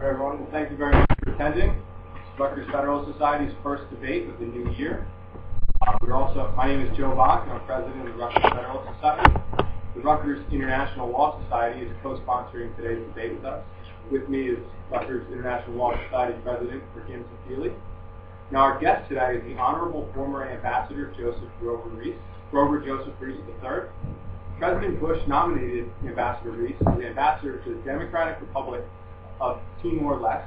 Hi everyone, thank you very much for attending. It's Rutgers Federalist Society's first debate of the new year. My name is Joe Bach, and I'm president of the Rutgers Federalist Society. The Rutgers International Law Society is co-sponsoring today's debate with us. With me is Rutgers International Law Society President Rees. Now our guest today is the Honorable former Ambassador Grover Joseph Rees III. President Bush nominated Ambassador Rees as ambassador to the Democratic Republic of Timor-Leste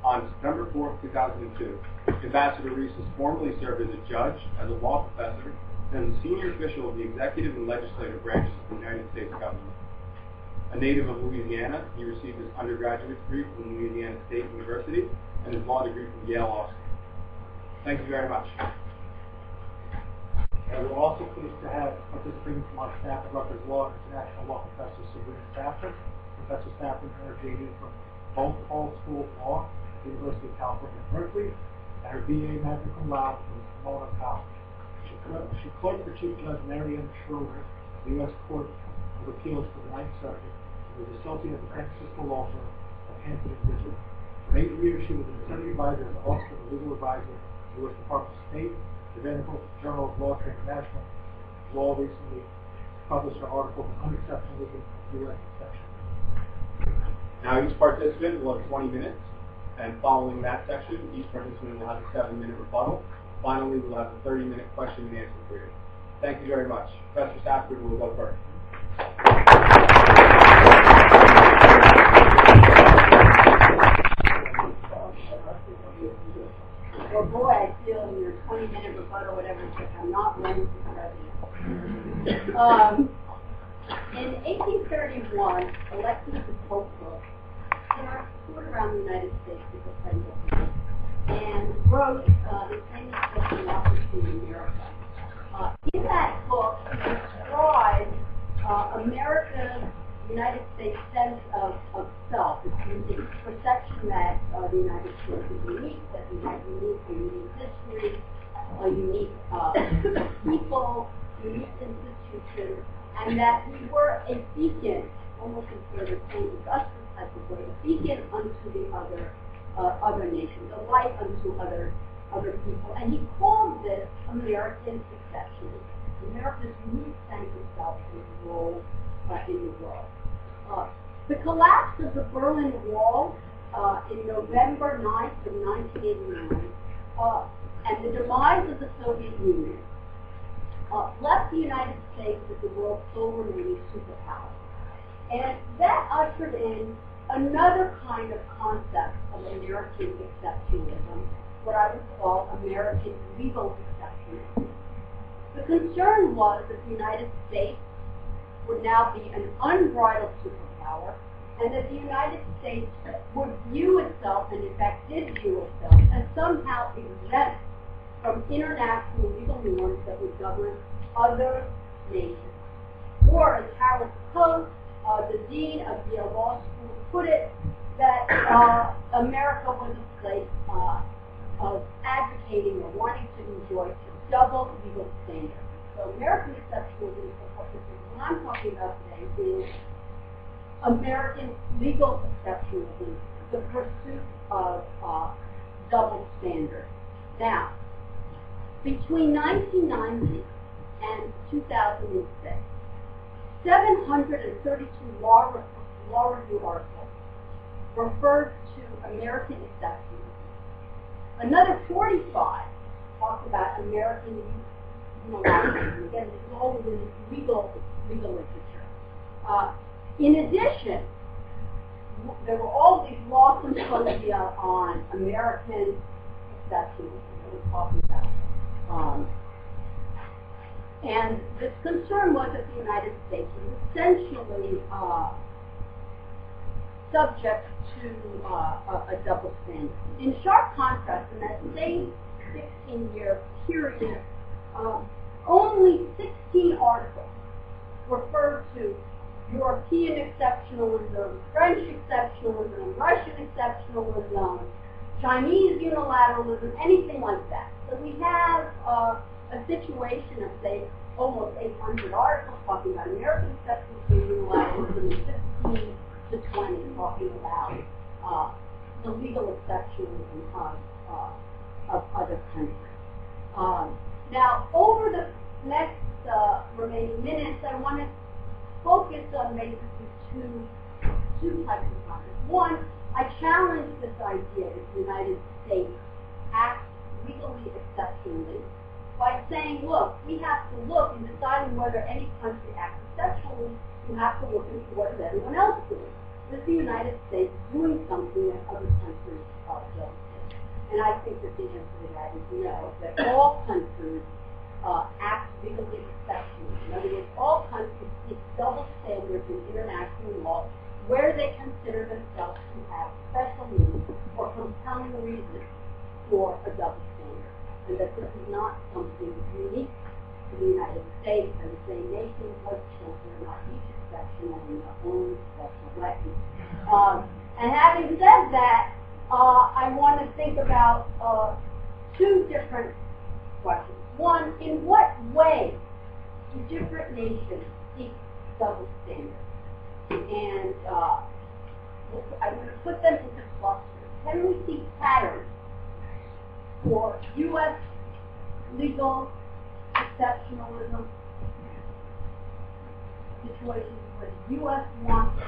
on September 4, 2002. Ambassador Rees has formerly served as a judge, as a law professor, and as a senior official of the executive and legislative branches of the United States government. A native of Louisiana, he received his undergraduate degree from Louisiana State University and his law degree from Yale Law School. Thank you very much. We're also pleased to have participating from our staff at Rutgers Law, International Law Professor Sabrina Safrin. Professor Safrin earned her JD from both Hall School of Law at the University of California, Berkeley, and her BA Magna Cum Laude from Timor College. She clerked for Chief Judge Mary M. Schroeder of the U.S. Court of Appeals for the Ninth Circuit, and was associate of the San Francisco law firm of Hanson & Richard. For 8 years, she was an attorney advisor and also a legal advisor to the U.S. Department of State, the Venerable Journal of Law International. Law recently published an article on unexceptionalism of U.S. exception. Now each participant will have 20 minutes, and following that section, each participant will have a 7-minute rebuttal. Finally, we'll have a 30-minute question and answer period. Thank you very much. Professor Safrin will go first. Well, boy, I feel in your 20-minute rebuttal, whatever it is, I'm not running for president. In 1831, Alexis de Tocqueville toured around the United States with a friend of his and wrote his famous book, Democracy in America. In that book, he describes America's United States sense of self. It's a perception that the United States is unique, that we have unique history, unique people, unique institutions, and that we were a beacon, almost considered a St. Augustine type of way, a beacon unto the other nations, a light unto other people. And he called this American exceptionalism, America's unique sense of self and role in the world. The collapse of the Berlin Wall in November 9th of 1989 and the demise of the Soviet Union left the United States as the world's sole remaining superpower. And that ushered in another kind of concept of American exceptionalism, what I would call American legal exceptionalism. The concern was that the United States would now be an unbridled superpower, and that the United States would view itself, and in fact did view itself, as somehow exempt from international legal norms that would govern other nations. Or, as Harold Post, the dean of Yale Law School, put it, that America was a place of advocating or wanting to enjoy double legal standards. So American exceptionalism is what I'm talking about today is American legal exceptionalism, the pursuit of double standards. Now, between 1990 and 2006, 732 law review articles referred to American exceptionalism. Another 45 talked about American unilateralism. Again, this is all within legal literature. In addition, there were all these law symposia on American exceptionalism that we're talking about. And this concern was that the United States was essentially subject to a double standard. In sharp contrast, in that same 16-year period, only 16 articles referred to European exceptionalism, French exceptionalism, Russian exceptionalism, Chinese unilateralism, anything like that. So we have a situation of, say, almost 800 articles talking about American exceptionalism, unilateralism, and 15 to 20 talking about the legal exceptionalism of other countries. Now, over the next remaining minutes, I want to focus on basically two types of comments. One, I challenge this idea that the United States acts legally exceptionally by saying, look, we have to look in deciding whether any country acts exceptionally, you have to look into what is everyone else doing. Is the United States doing something that other countries don't? And I think that the answer to that is no, that all countries act legally exceptionally. In other words, all countries seek double standards in international law where they consider themselves to have special needs or compelling reasons for a double standard. And that this is not something unique to the United States, and the same nations like children are not each exceptional in their own special way. And having said that, I want to think about two different questions. One, in what way do different nations seek double standards? And I'm going to put them into clusters. Can we see patterns for U.S. legal exceptionalism situations where the U.S. wants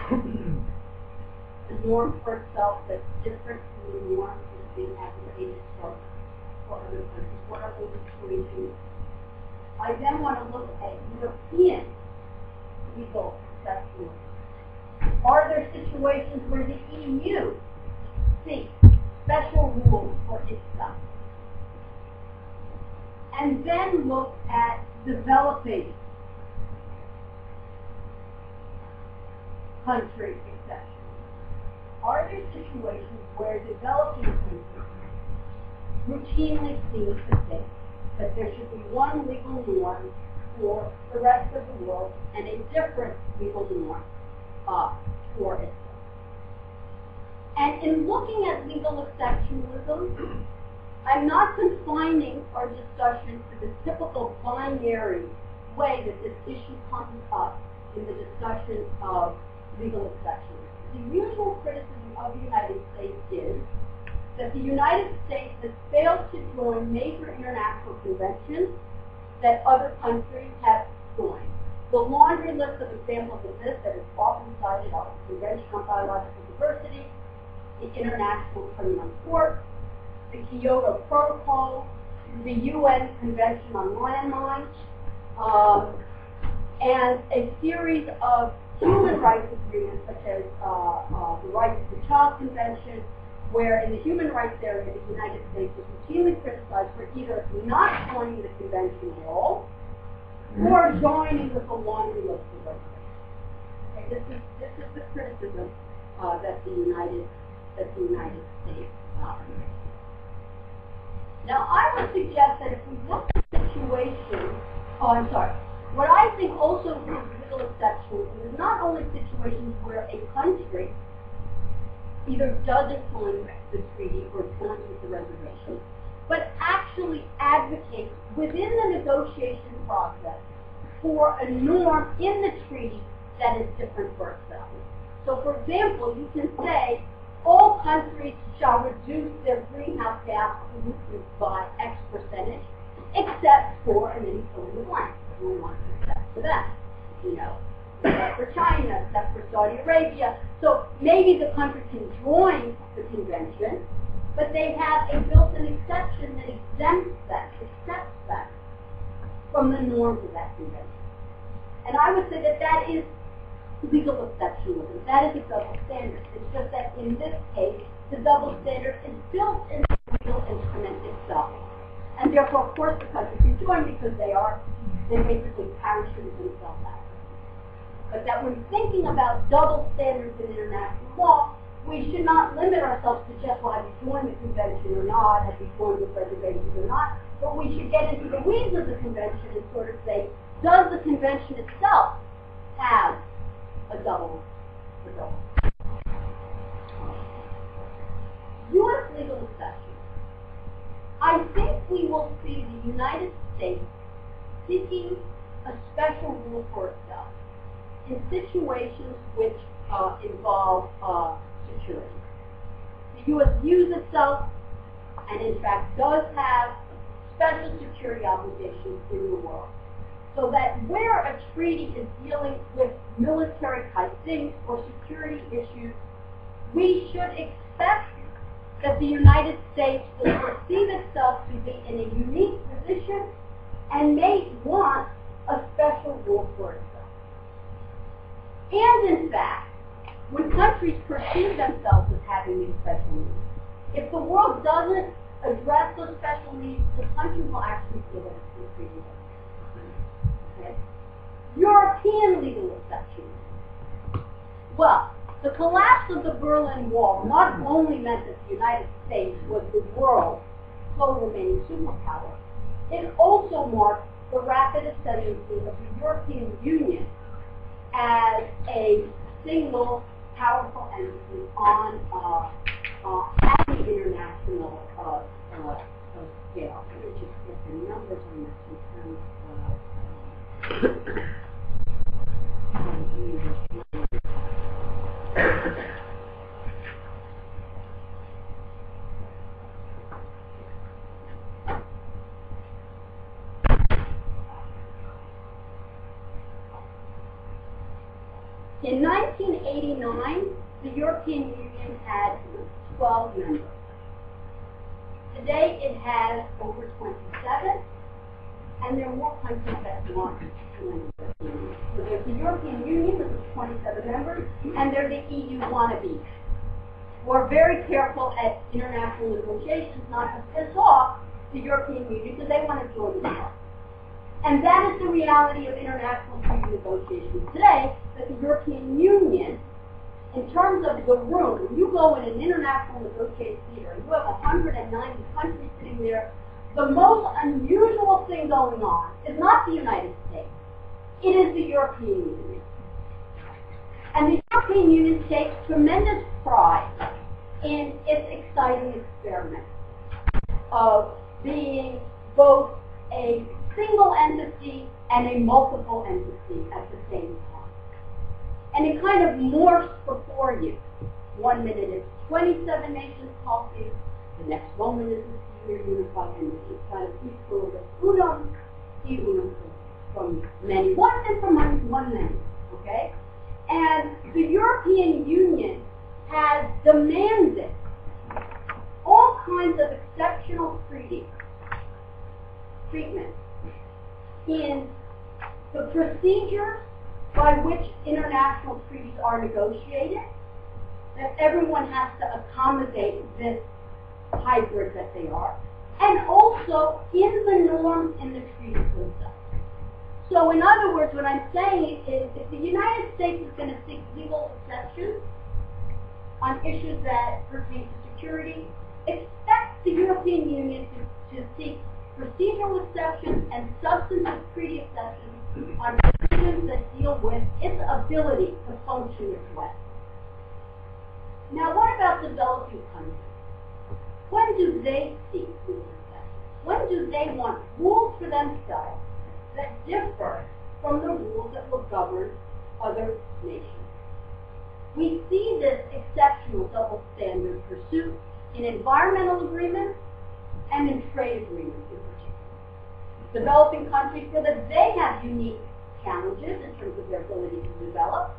a norm for itself that's different from the norm that's being advocated for other countries? What are those situations? I then want to look at European legal exceptionalism. Are there situations where the EU seeks special rules for itself? And then look at developing country exceptions. Are there situations where developing countries routinely seem to think that there should be one legal norm for the rest of the world and a different legal norm for itself? And in looking at legal exceptionalism, I'm not confining our discussion to the typical binary way that this issue comes up in the discussion of legal exceptionalism. The usual criticism of the United States is that the United States has failed to join major international conventions that other countries have joined. The laundry list of examples of this that is often cited are the Convention on Biological Diversity, the International Criminal Court, the Kyoto Protocol, the UN Convention on Landmines, and a series of human rights agreements such as the Rights of the Child Convention, where in the human rights area the United States is routinely criticized for either not joining the convention at all or joining with a laundry list of regulations. Okay, this is the criticism that the United States makes. Now, I would suggest that if we look at situations, what I think also is legal exceptionalism is not only situations where a country either doesn't join the treaty or joins with the reservation, but actually advocates within the negotiation process for a norm in the treaty that is different for itself. So, for example, you can say all countries shall reduce their greenhouse gas pollutants by X percentage, except for, and then you fill in the blank. Everyone wants to accept for that, except for China, except for Saudi Arabia. So maybe the country can join the convention, but they have a built-in exception that exempts that, accepts that from the norms of that convention. And I would say that that is legal exceptionalism. That is a double standard. It's just that in this case, the double standard is built into the legal instrument itself. And therefore, of course, the country can join because they basically parachuted themselves out. But that when thinking about double standards in international law, we should not limit ourselves to just, well, have you joined the convention or not, have you joined with reservations or not, but we should get into the weeds of the convention and sort of say, does the convention itself have a double? U.S. legal exception. I think we will see the United States seeking a special rule for itself in situations which involve security. The U.S. views itself, and in fact does have, special security obligations in the world. So that where a treaty is dealing with military type things or security issues, we should expect that the United States will perceive itself to be in a unique position and may want a special rule for itself. And in fact, when countries perceive themselves as having these special needs, if the world doesn't address those special needs, the country will actually feel that it's been treated. Okay? European legal exceptions. Well, the collapse of the Berlin Wall not only meant that the United States was the world's sole remaining superpower, it also marked the rapid ascendancy of the European Union as a single powerful entity on at the international scale. Let me just get the numbers on this in terms In 1989, the European Union had 12 members. Today it has over 27, and there are more countries that want to join the European Union. So there's the European Union with its 27 members, and there's the EU wannabes, who are very careful at international negotiations not to piss off the European Union because they want to join the club. And that is the reality of international treaty negotiations today, that the European Union, in terms of the room, when you go in an international negotiating theater, you have 190 countries sitting there, the most unusual thing going on is not the United States, it is the European Union. And the European Union takes tremendous pride in its exciting experiment of being both a single entity and a multiple entity at the same time. And it kind of morphs before you. 1 minute it's 27 nations talking, the next moment is a unified entity. It's kind of equal to unum, unum from many one and from one many. Okay? And the European Union has demanded all kinds of exceptional treatment in the procedures by which international treaties are negotiated, that everyone has to accommodate this hybrid that they are, and also in the norms in the treaties themselves. So in other words, what I'm saying is if the United States is going to seek legal exceptions on issues that pertain to security, expect the European Union to seek procedural exceptions and substantive treaty exceptions on provisions that deal with its ability to function as well. Now, what about developing countries? When do they seek legal exceptions? When do they want rules for themselves that differ from the rules that will govern other nations? We see this exceptional double standard pursuit in environmental agreements and in trade agreements in particular. Developing countries feel that they have unique challenges in terms of their ability to develop,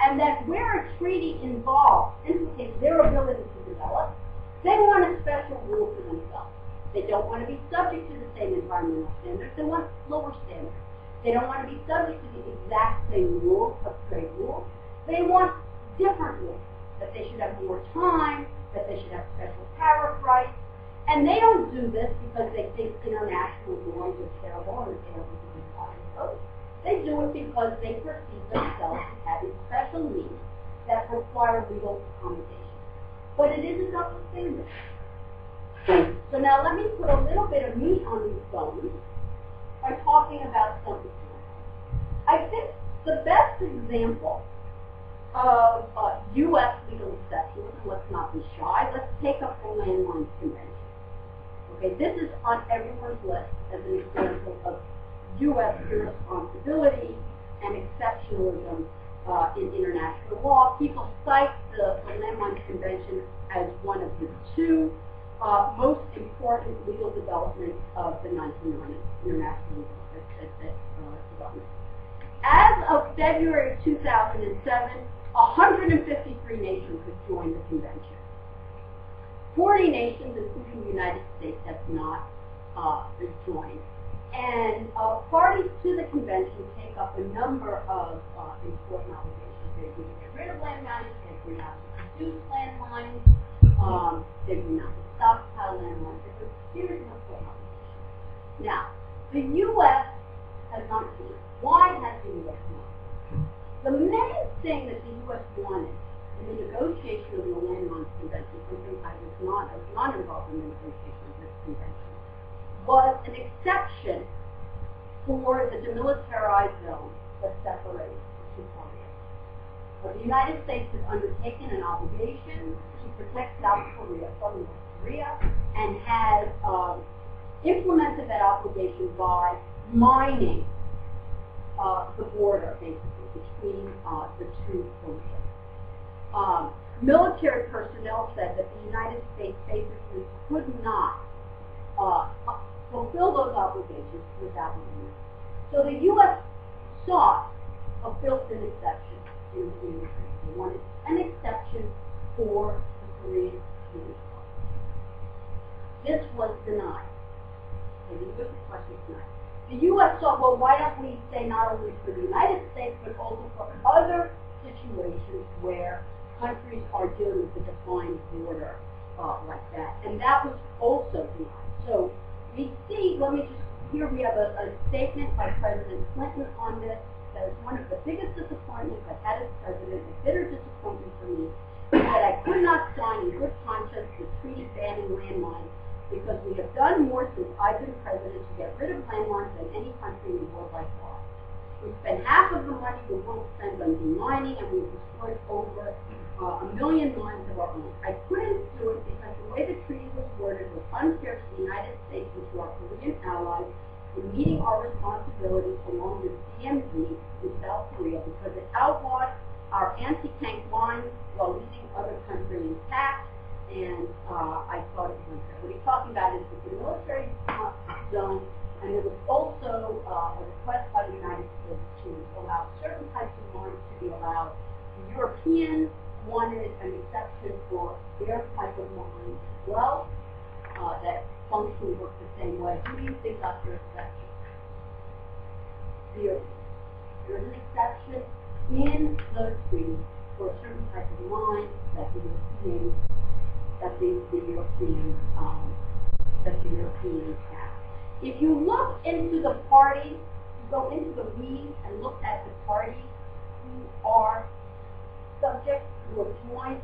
and that where a treaty involves, implicates their ability to develop, they want a special rule for themselves. They don't want to be subject to the same environmental standards, they want lower standards. They don't want to be subject to the exact same rules of trade rules. They want different rules, that they should have more time, that they should have special tariff rights. And they don't do this because they think international norms are terrible and they don't need to be following those. They do it because they perceive themselves as having special needs that require legal accommodation. But it is a double standard. So now let me put a little bit of meat on these bones by talking about some examples. I think the best example of U.S. legal exceptions, let's not be shy, let's take up the Landline Convention. Okay, this is on everyone's list as an example of U.S. irresponsibility and exceptionalism in international law. People cite the Landmines Convention as one of the two most important legal developments of the 1990s, international legal development. As of February of 2007, 153 nations have joined the convention. 40 nations, including the United States, have not joined. And parties to the convention take up a number of important obligations. They agree to get rid of landmines, they agree not to produce landmines, they agree not to stockpile landmines. There's a series of important obligations. Now, the U.S. has not joined. Why has the U.S. not? The main thing that the U.S. wanted in the negotiation of the Landmines Convention, something I was not involved in the negotiation of this convention, was an exception for the demilitarized zone that separates the two parties. The United States has undertaken an obligation to protect South Korea from North Korea and has implemented that obligation by mining the border, basically, between the two Koreas. Military personnel said that the United States basically could not fulfill those obligations without the U.S. So the U.S. sought a built-in exception in the treaty. They wanted an exception for the Korean Peninsula. This was denied. So the U.S. request was denied. The U.S. thought, well, why don't we say not only for the United States, but also for other situations where countries are dealing with a defined border like that. And that was also denied. So we see, here we have a statement by President Clinton on this. That is one of the biggest disappointments I've had as president, a bitter disappointment for me, that I could not sign in good conscience the treaty banning landmines, because we have done more since I've been president to get rid of landmines than any country in the world by far. We spend half of the money the world spends on demining, and we've destroyed over 1 million miles of our own. I couldn't do it because the way the treaty was worded was unfair to the United States and to our Korean allies in meeting our responsibilities along with DMZ in South Korea, because it outlawed our anti-tank lines while leaving other countries intact. And I thought it was unfair. What he's talking about is the military zone, and there was also a request by the United States to allow certain types of mines to be allowed. The Europeans wanted an exception for their type of mine as well, that functionally worked the same way. Who do you think got their exception? The Europeans. There is an exception in the treaty for a certain type of mine that the Europeans have. If you look into the parties, you go into the Rees and look at the parties who are subject to a joint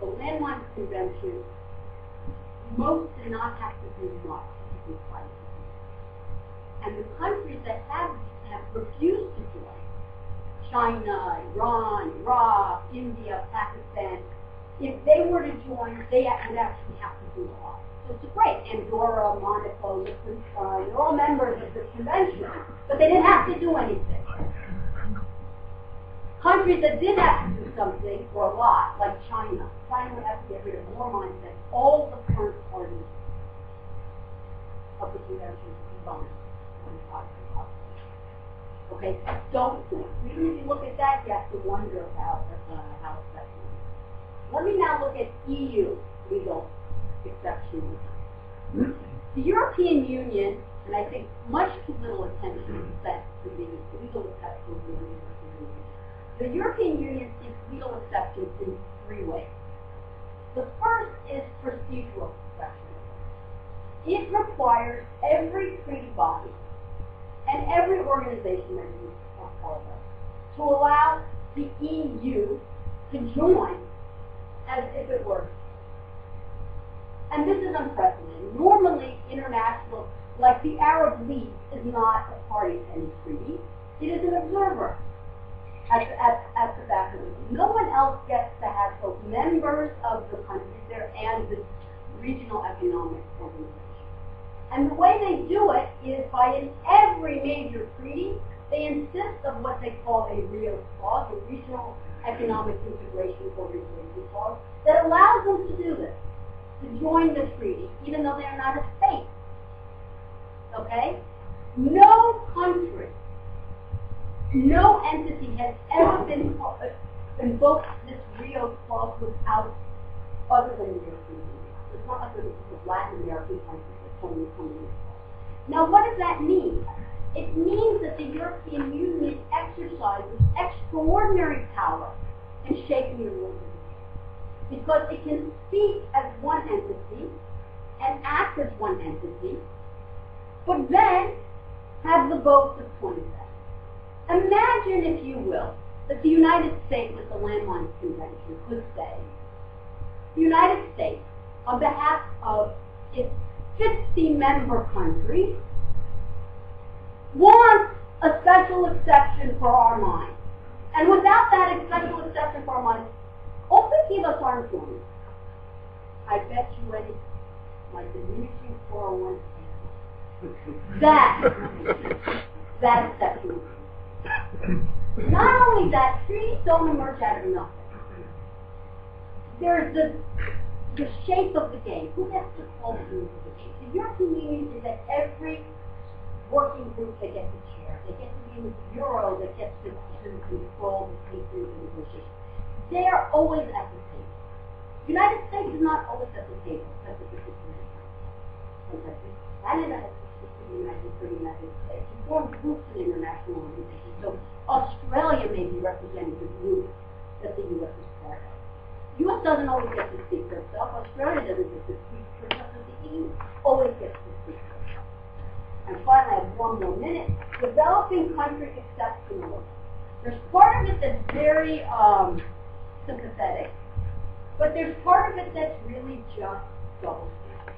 the Landmines Convention, most do not have to do much to be fighting. And the countries that have refused to join, China, Iran, Iraq, India, Pakistan, if they were to join, they would actually have to do a lot. So it's great. Andorra, Monaco, Liechtenstein, they're all members of the convention, but they didn't have to do anything. Countries that did have to do something, or a lot, like China. China would have to get rid of more mines than all the current parties of the convention combined. Okay, don't do it. Even if you look at that, you have to wonder how it's that. Let me now look at EU legal exceptions. The European Union, and I think much too little attention is spent to the legal exceptions in the European Union. The European Union seeks legal exceptions in 3 ways. The first is procedural exception. It requires every treaty body and every organization that is a part of to allow the EU to join as if it were. And this is unprecedented. Normally, international, like the Arab League, is not a party to any treaty. It is an observer at the back of it. No one else gets to have both members of the countries there and the regional economic organization. And the way they do it is by, in every major treaty, They insist on what they call a RIO clause, a regional economic integration or integration clause, that allows them to do this, to join the treaty, even though they're not a state. Okay? No country, no entity has ever been invoked this RIO clause without other than the European Union. It's not like the Latin American countries that totally come in. Now, what does that mean? It means that the European Union exercises extraordinary power in shaping the rules of the game, because it can speak as one entity and act as one entity, but then have the votes of 27. Imagine, if you will, that the United States, with the Landmines Convention, could say, the United States, on behalf of its 50-member countries, wants a special exception for our mines. And without that special exception for our mines, also give us arms loans. I bet you any, like diminishing 401k. That exception. Not only that, treaties don't emerge out of nothing. There's the shape of the game. Who gets to call the rules of the game? The European Union is at every working group they get to chair. They get to be in the bureau that gets to control the cases and negotiations. They are always at the table. The United States is not always at the table, except at the 50 Canada has the United States. You form groups in international organizations. So Australia may be representing the group that the U.S. is part of. The U.S. doesn't always get to speak for itself. Australia doesn't get to speak for itself. The EU always gets to speak for itself. And finally, I have one more minute. Developing country exceptionalism. There's part of it that's very sympathetic, but there's part of it that's really just double standard.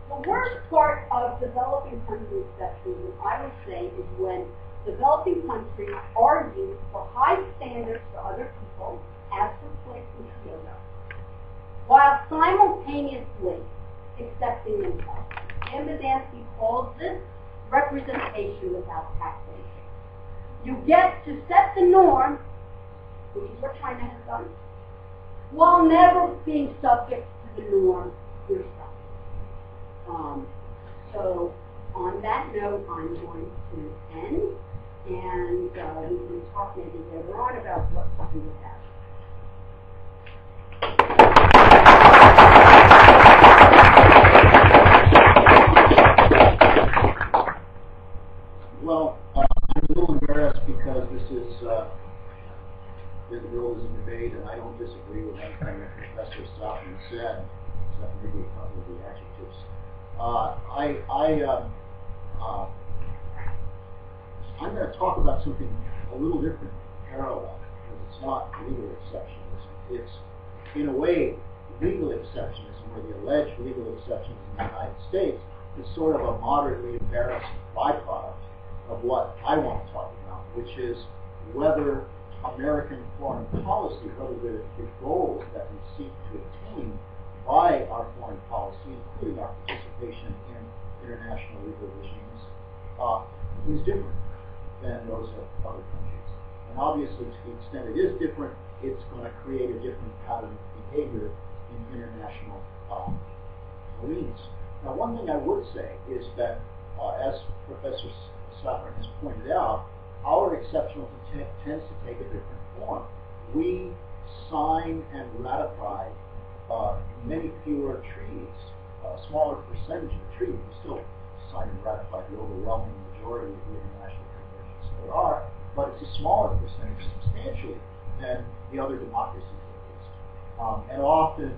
The worst part of developing country exceptionalism, I would say, is when developing countries argue for high standards for other people, as took place in Kyoto, while simultaneously accepting themselves. Dan Badansky calls this representation without taxation. You get to set the norm, which is what China has done, while never being subject to the norm yourself. So on that note, I'm going to end, and we can talk maybe later on about what to do with that. Well, I'm a little embarrassed because this is the bill is in debate, and I don't disagree with anything that Professor Safrin said, except maybe a couple of the adjectives. I'm going to talk about something a little different, parallel, because it's not legal exceptionalism. It's, in a way, legal exceptionism, or the alleged legal exceptionism in the United States, is sort of a moderately embarrassed byproduct of what I want to talk about, which is whether American foreign policy, whether the goals that we seek to attain by our foreign policy, including our participation in international legal regimes, is different than those of other countries. And obviously, to the extent it is different, it's going to create a different pattern of behavior in international arenas. Now, one thing I would say is that, as Professor Safrin has pointed out, our exceptionalism tends to take a different form. We sign and ratify many fewer treaties, a smaller percentage of the treaties. We still sign and ratify the overwhelming majority of the international conventions there are, but it's a smaller percentage substantially than the other democracies at least. And often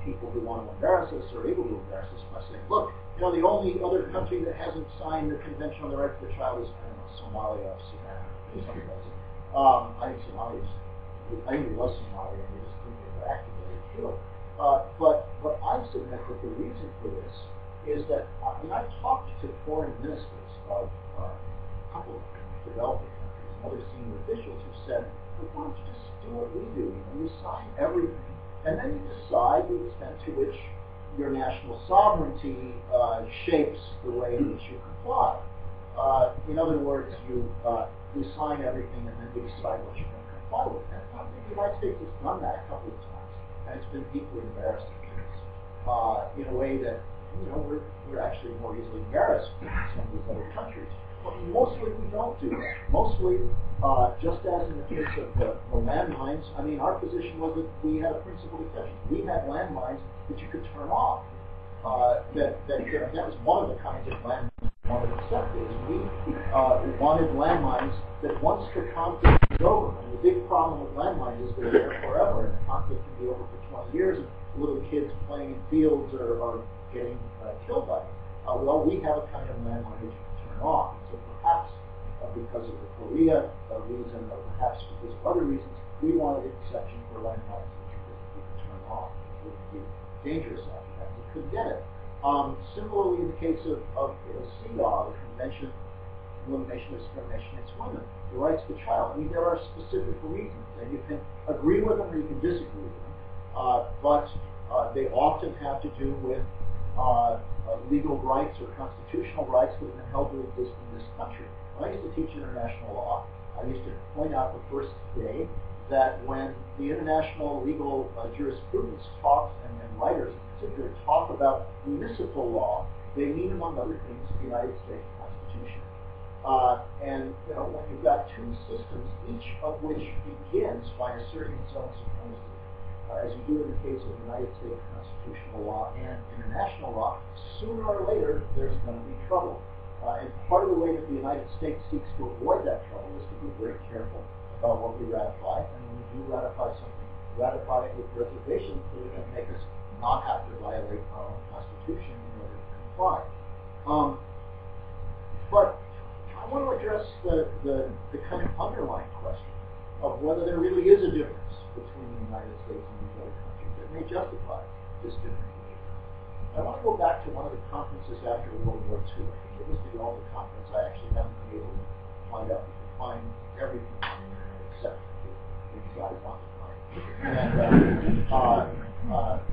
people who want to embarrass us are able to embarrass us by saying, look, you know, the only other country that hasn't signed the Convention on the Right of the Child is, I don't know, Somalia or Sudan. I think Somalia I think it was Somalia, and they just couldn't get their act together to do it. But I submit that the reason for this is that I've talked to foreign ministers of a couple of developing countries and other senior officials who said, well, why don't you just do what we do? You sign everything, and then you decide the extent to which your national sovereignty shapes the way in which you comply. In other words, you we sign everything and then we decide what you're going to comply with. And I think the United States has done that a couple of times, and it's been deeply embarrassing in a way that, you know, we're actually more easily embarrassed than some of these other countries. But mostly we don't do that. Mostly, just as in the case of the landmines, I mean, our position was that we had a principled exception. We had landmines that you could turn off. That was one of the kinds of landmines we wanted accepted. We wanted landmines that once the conflict is over, and the big problem with landmines is they're there forever, and the conflict can be over for 20 years, and little kids playing in fields are getting killed by them. Well, we have a kind of landmine that you can turn off. So perhaps because of the Korea reason, or perhaps because of other reasons, we wanted an exception for landmines that you could turn off. It would be dangerous after that. You couldn't get it. Similarly, in the case of CEDAW, the Convention on Elimination of Discrimination Against Women, the rights of the child. I mean, there are specific reasons, and you can agree with them or you can disagree with them, but they often have to do with legal rights or constitutional rights that have been held to exist in this country. When I used to teach international law, I used to point out the first day that when the international legal jurisprudence talks, and writers in particular talk about municipal law, they mean, among other things, the United States Constitution. And you know, when you've got two systems, each of which begins by asserting its own supremacy, as you do in the case of United States constitutional law and international law, sooner or later there's going to be trouble. And part of the way that the United States seeks to avoid that trouble is to be very careful about what we ratify. And when we do ratify something, ratify it with reservations so it doesn't make us not have to violate our own Constitution in order to comply. But I want to address the kind of underlying question of whether there really is a difference between the United States and these other countries that may justify this different behavior. I want to go back to one of the conferences after World War II. I think it was the Alta Conference. I actually haven't been able to find out. You can find everything on the internet except what you guys want to find.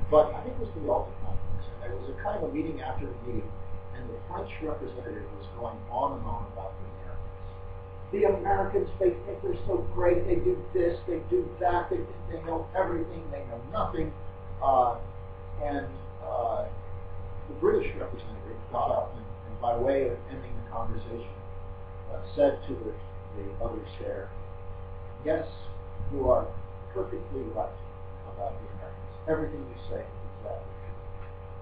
But I think it was the Alta Conference, and there was a kind of a meeting after the meeting, and the French representative was going on and on about the Americans. The Americans, they think they're so great, they do this, they do that, they think they know everything, they know nothing. And the British representative got up and by way of ending the conversation, said to the others there, yes, you are perfectly right about the Americans. Everything you say is exactly true.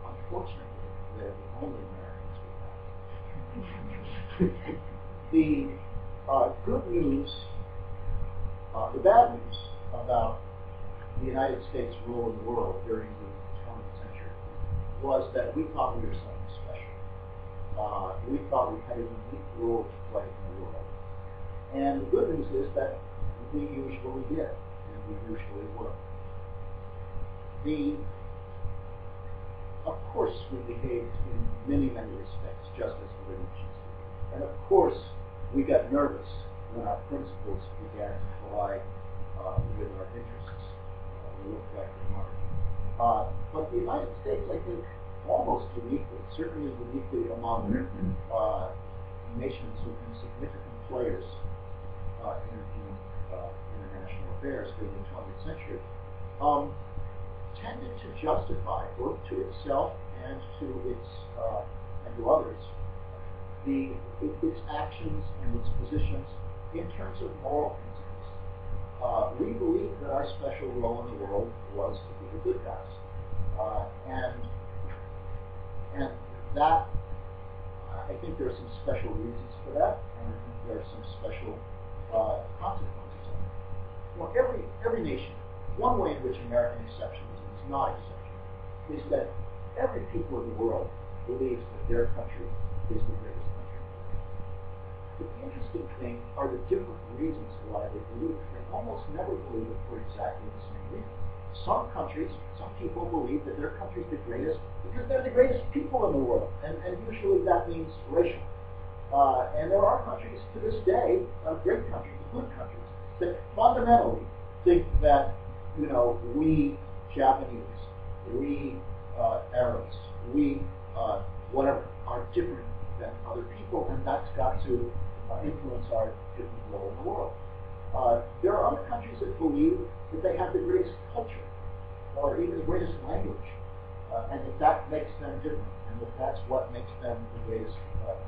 Unfortunately, they're the only Americans we have. The good news, the bad news about the United States' role in the world during the 20th century was that we thought we were something special. We thought we had a unique role to play in the world. And the good news is that we usually did, and we usually were. Of course, we behaved in many, many respects just as the British did. And of course, we got nervous when our principles began to collide with our interests. We looked like the mark. But the United States, I think, almost uniquely, certainly uniquely among nations who've been significant players in international affairs during the 20th century, tended to justify, both to itself and to others, its actions and its positions in terms of moral principles. We believed that our special role in the world was to be the good guys, and that I think there are some special reasons for that, and I think there are some special consequences of it. Well, every nation, one way in which American exceptionalism is not exceptional is that every people in the world believes that their country is the greatest country. But the interesting thing are the different reasons why they believe it. They almost never believe it for exactly the same reasons. Some countries, some people believe that their country is the greatest because they're the greatest people in the world, and usually that means racial. And there are countries to this day, great countries, good countries, that fundamentally think that, you know, we Japanese, we Arabs, we whatever, are different than other people, and that's got to influence our different role in the world. There are other countries that believe that they have the greatest culture, or even the greatest language, and that makes them different, and that's what makes them the greatest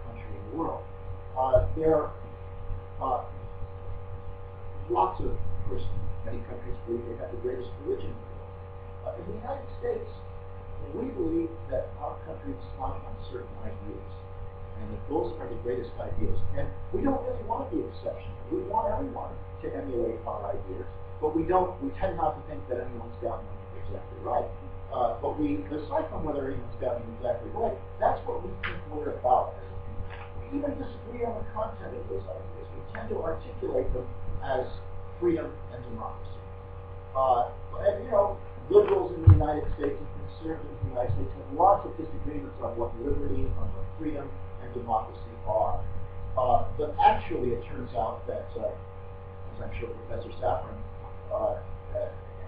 country in the world. There are lots of, of course, many countries believe they have the greatest religion in the world. In the United States, we believe that our country is founded on certain ideas, and that those are the greatest ideas. And we don't really want to be exceptional. We want everyone to emulate our ideas, but we tend not to think that anyone's gotten them exactly right. But aside from whether anyone's gotten them exactly right, that's what we think we're about as a people. We even disagree on the content of those ideas. We tend to articulate them as freedom and democracy. And liberals in the United States and conservatives in the United States have lots of disagreements on what liberty, on what freedom and democracy are. But actually, it turns out that, as I'm sure Professor Safrin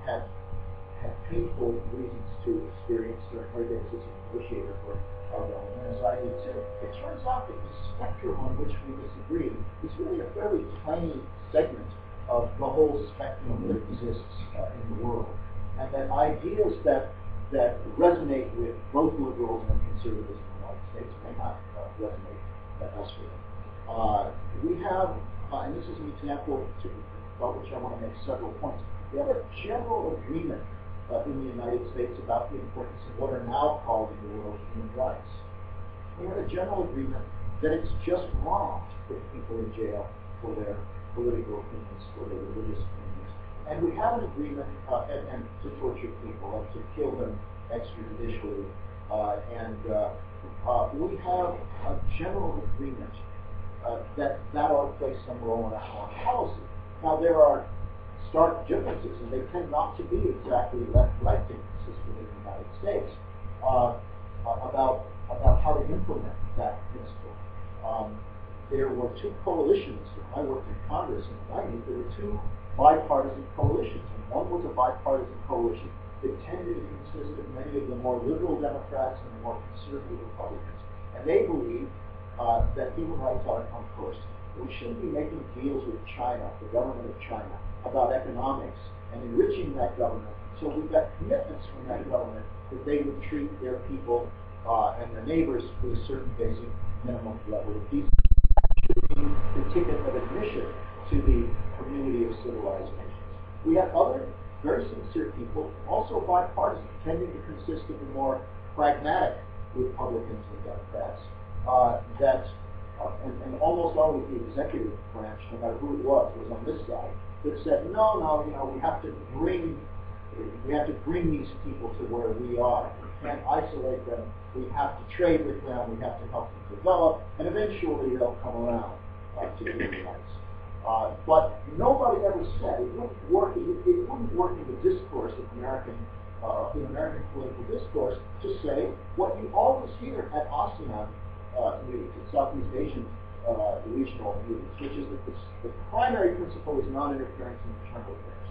had painful reasons to experience during her days as a negotiator for our government, as I did too. It turns out that the spectrum on which we disagree is really a fairly tiny segment of the whole spectrum that exists in the world, and that ideas that resonate with both liberals and conservatives in the United States may not resonate elsewhere. We have, and this is an example about which I want to make several points. We have a general agreement in the United States about the importance of what are now called in the world human rights. We have a general agreement that it's just wrong to put people in jail for their political opinions, for their religious opinions. And we have an agreement and to torture people and to kill them extrajudicially. We have a general agreement that ought to play some role in our foreign policy. Now, there are stark differences, and they tend not to be exactly left-right differences within the United States about how to implement that principle. There were two coalitions. When I worked in Congress in the 90s, there were two bipartisan coalitions. And one was a bipartisan coalition that tended to consist of many of the more liberal Democrats and the more conservative Republicans. And they believed that human rights ought to come first. We shouldn't be making deals with China, the government of China, about economics and enriching that government until we got commitments from that government that they would treat their people and their neighbors with a certain basic minimum level of decency. Should be the ticket of admission to the community of civilized nations. We have other very sincere people, also bipartisan, tending to consist of the more pragmatic Republicans and Democrats, and almost always the executive branch, no matter who it was on this side, that said, no, we have to bring these people to where we are. We can't isolate them. We have to trade with them. We have to help them develop, and eventually they'll come around to human rights. But nobody ever said it wouldn't work. It wouldn't work in the discourse of American political discourse to say what you always hear at ASEAN meetings, at Southeast Asian regional meetings, which is that the primary principle is non-interference in internal affairs.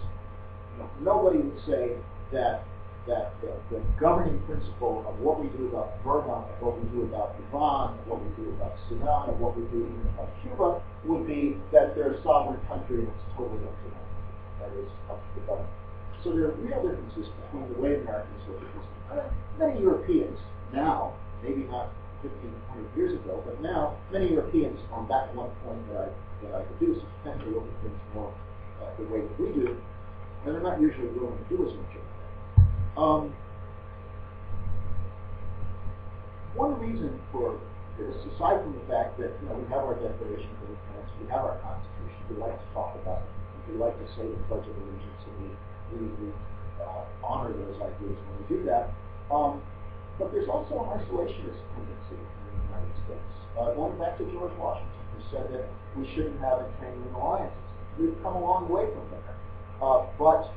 Nobody would say that the governing principle of what we do about Burma, of what we do about Iran, of what we do about Sudan, of what we do even about Cuba, would be that they're a sovereign country and it's totally up to them. That is up to the government. So there are real differences between the way Americans look at this. Many Europeans now, maybe not 15, 20 years ago, but now many Europeans on that one point that I produced tend to look at things more the way that we do, and they're not usually willing to do as much of that. One reason for this, aside from the fact that we have our Declaration of Independence, we have our Constitution, we like to talk about it, we like to say the Pledge of Allegiance, and we honor those ideas when we do that. But there's also an isolationist tendency in the United States. Going back to George Washington, who said that we shouldn't have entangling alliances. We've come a long way from there. But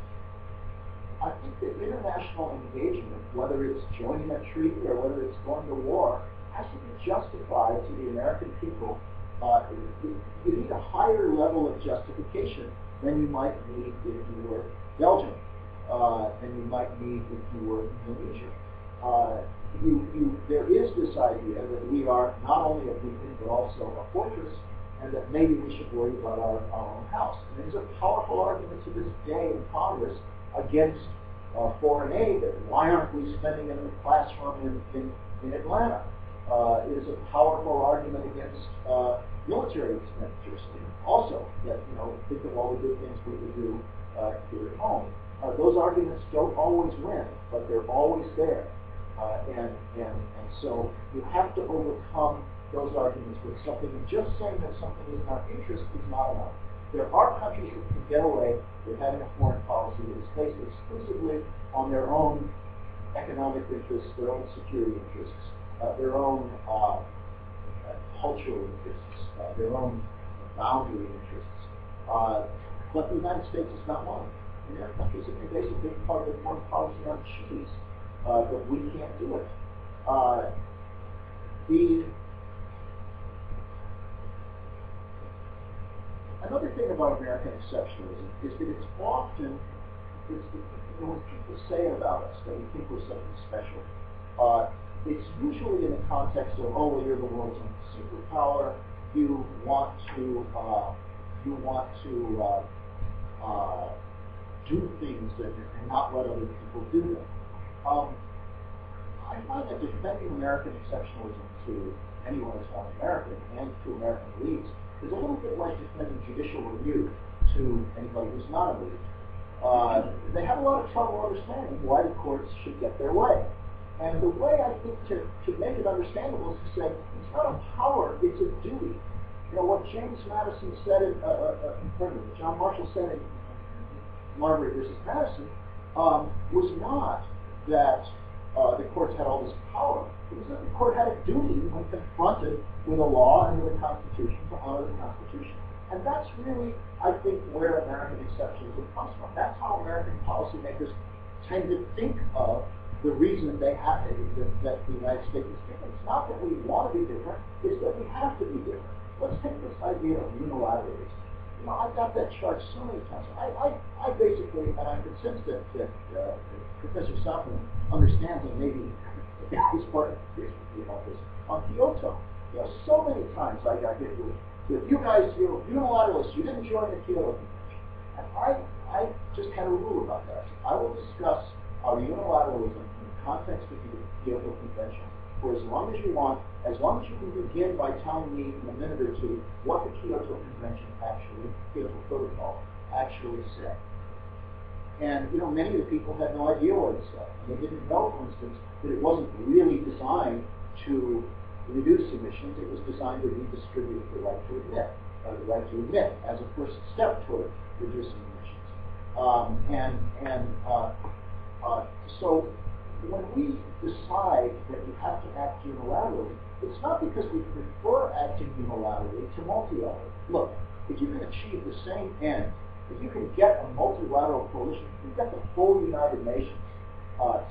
I think that international engagement, whether it's joining a treaty or whether it's going to war, has to be justified to the American people. You need a higher level of justification than you might need if you were Belgium, than you might need if you were Indonesia. There is this idea that we are not only a beacon but also a fortress, and that maybe we should worry about our own house. And there's a powerful argument to this day in Congress against foreign aid. That why aren't we spending it in the classroom in Atlanta? It is a powerful argument against military expenditures. Also, that think of all the good things we could do here at home. Those arguments don't always win, but they're always there. And so you have to overcome those arguments with something, and just saying that something is not interest is not enough. There are countries that can get away with having a foreign policy that is based exclusively on their own economic interests, their own security interests, their own cultural interests, their own boundary interests. But the United States is not one. And there are countries that can base a big part of their foreign policy on cheese, but we can't do it. Another thing about American exceptionalism is that it's often, when people say about us that we think we're something special, it's usually in the context of, oh, well, you're the world's own superpower. You want to do things and not let other people do them. I find that defending American exceptionalism to anyone who's not American and to American elites is a little bit like defending judicial review to anybody who's not an elite. They have a lot of trouble understanding why the courts should get their way. And the way I think to make it understandable is to say it's not a power, it's a duty. What James Madison said John Marshall said in Marbury versus Madison was not that the courts had all this power. It was that the court had a duty when confronted with a law and with a constitution to honor the Constitution. And that's really, I think, where American exceptionalism comes from. That's how American policymakers tend to think of the reason they have that the United States is different. It's not that we want to be different, it's that we have to be different. Let's take this idea of unilateralism. I've got that charge so many times. I basically, and I'm convinced that Professor Safrin understands, and maybe he's part of the reason about this, on Kyoto. So many times I got hit with you guys, unilateralists, you didn't join the Kyoto Convention. And I just had a rule about that. I will discuss our unilateralism in the context of the Kyoto Convention for as long as you want, as long as you can begin by telling me in a minute or two what the Kyoto Protocol actually said. And many of the people had no idea what it said. And they didn't know, for instance, that it wasn't really designed to reduce emissions. It was designed to redistribute the right to emit as a first step toward reducing emissions. So when we decide that we have to act unilaterally, it's not because we prefer acting unilaterally to multilaterally. Look, if you can achieve the same end, if you can get a multilateral coalition, if you get the whole United Nations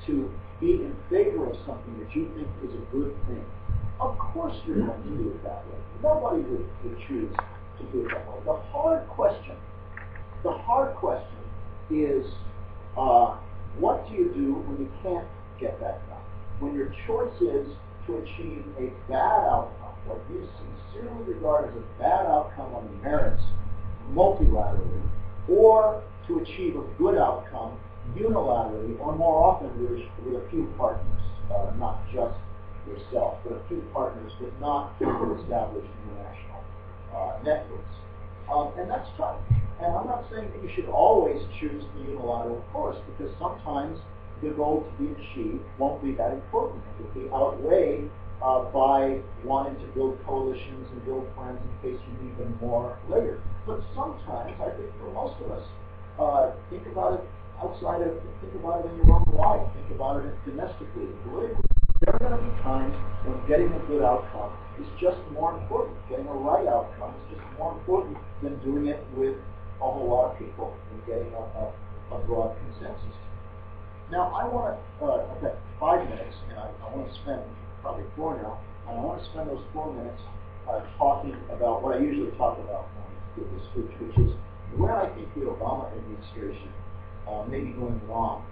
to be in favor of something that you think is a good thing, of course you're going to do it that way. Nobody would choose to do it that way. The hard question is, what do you do when you can't get that done? When your choice is to achieve a bad outcome, what you sincerely regard as a bad outcome on the merits, multilaterally, or to achieve a good outcome unilaterally, or more often with a few partners, not just yourself, but a few partners with not established international networks. And that's tough. And I'm not saying that you should always choose the unilateral course, because sometimes the goal to be achieved won't be that important. It will be outweighed by wanting to build coalitions and build plans in case you need them more later. But sometimes, I think for most of us, think about it think about it in your own life, think about it domestically. There are going to be times when getting a good outcome is just more important. Getting a right outcome is just more important than doing it with a whole lot of people and getting a broad consensus. Now, I want to, I've got 5 minutes, and I want to spend probably 4 now, and I want to spend those 4 minutes talking about what I usually talk about when I give this speech, which is where I think the Obama administration may be going wrong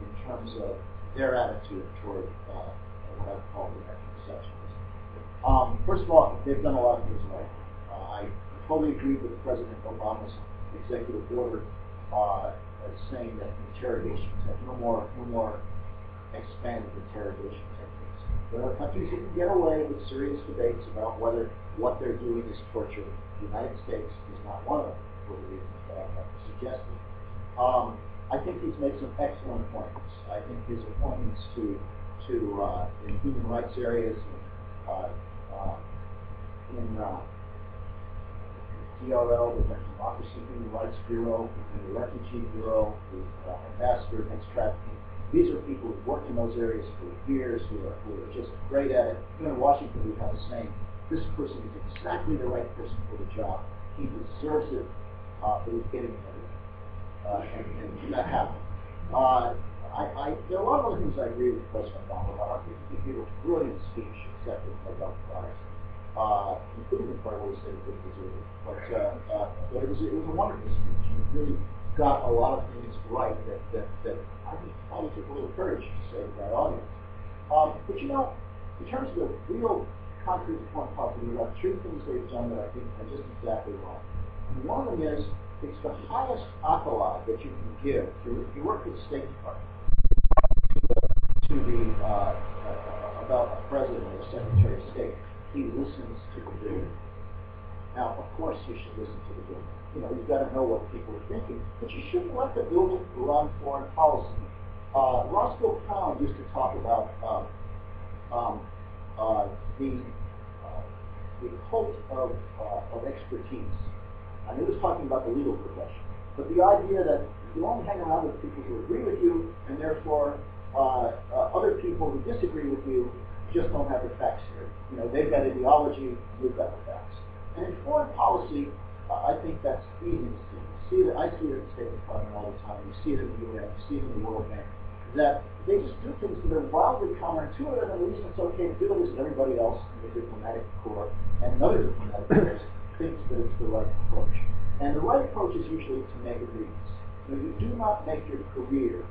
in terms of their attitude toward what I've called American exceptionalism. First of all, they've done a lot of things right. I totally agreed with President Obama's executive order saying that interrogation techniques, no more expanded interrogation techniques. There are countries that can get away with serious debates about whether what they're doing is torture. The United States is not one of them, for the reasons that I have suggested. I think he's made some excellent appointments. I think his appointments to in human rights areas, in DRL, the Democracy and Human Rights Bureau, the Refugee Bureau, the Ambassador Against Trafficking. These are people who've worked in those areas for years, who are just great at it. In Washington, we have a saying, this person is exactly the right person for the job. He deserves it, but he's getting it. And that happened. There are a lot of other things I agree with President Obama about. I think he gave a brilliant speech accepted by Nobel Prize, including the part where he said he didn't deserve it. But it was a wonderful speech. He really got a lot of things right that I think probably took a little courage to say to that audience. But you know, in terms of the real concrete foreign policy, we have three things they've done that I think are just exactly wrong. And one of them is it's the highest accolade that you can give. If you work with the State Department, to the about a president or a secretary of state, he listens to the bill. Now, of course, you should listen to the bill. You know, you've got to know what people are thinking, but you shouldn't let the bill run foreign policy. Roscoe Pound used to talk about the cult of expertise. And he was talking about the legal profession, but the idea that you only hang around with people who agree with you, and therefore other people who disagree with you just don't have the facts here. You know, they've got ideology, you've got the facts. And in foreign policy, I think that's easy to see. I see it at the State Department all the time. You see it in the UN, you see it in the World Bank, that they just do things that are wildly counterintuitive, and the reason it's okay to do it is that everybody else in the diplomatic corps and other diplomatic corps thinks that it's the right approach. And the right approach is usually to make agreements. You do not make your career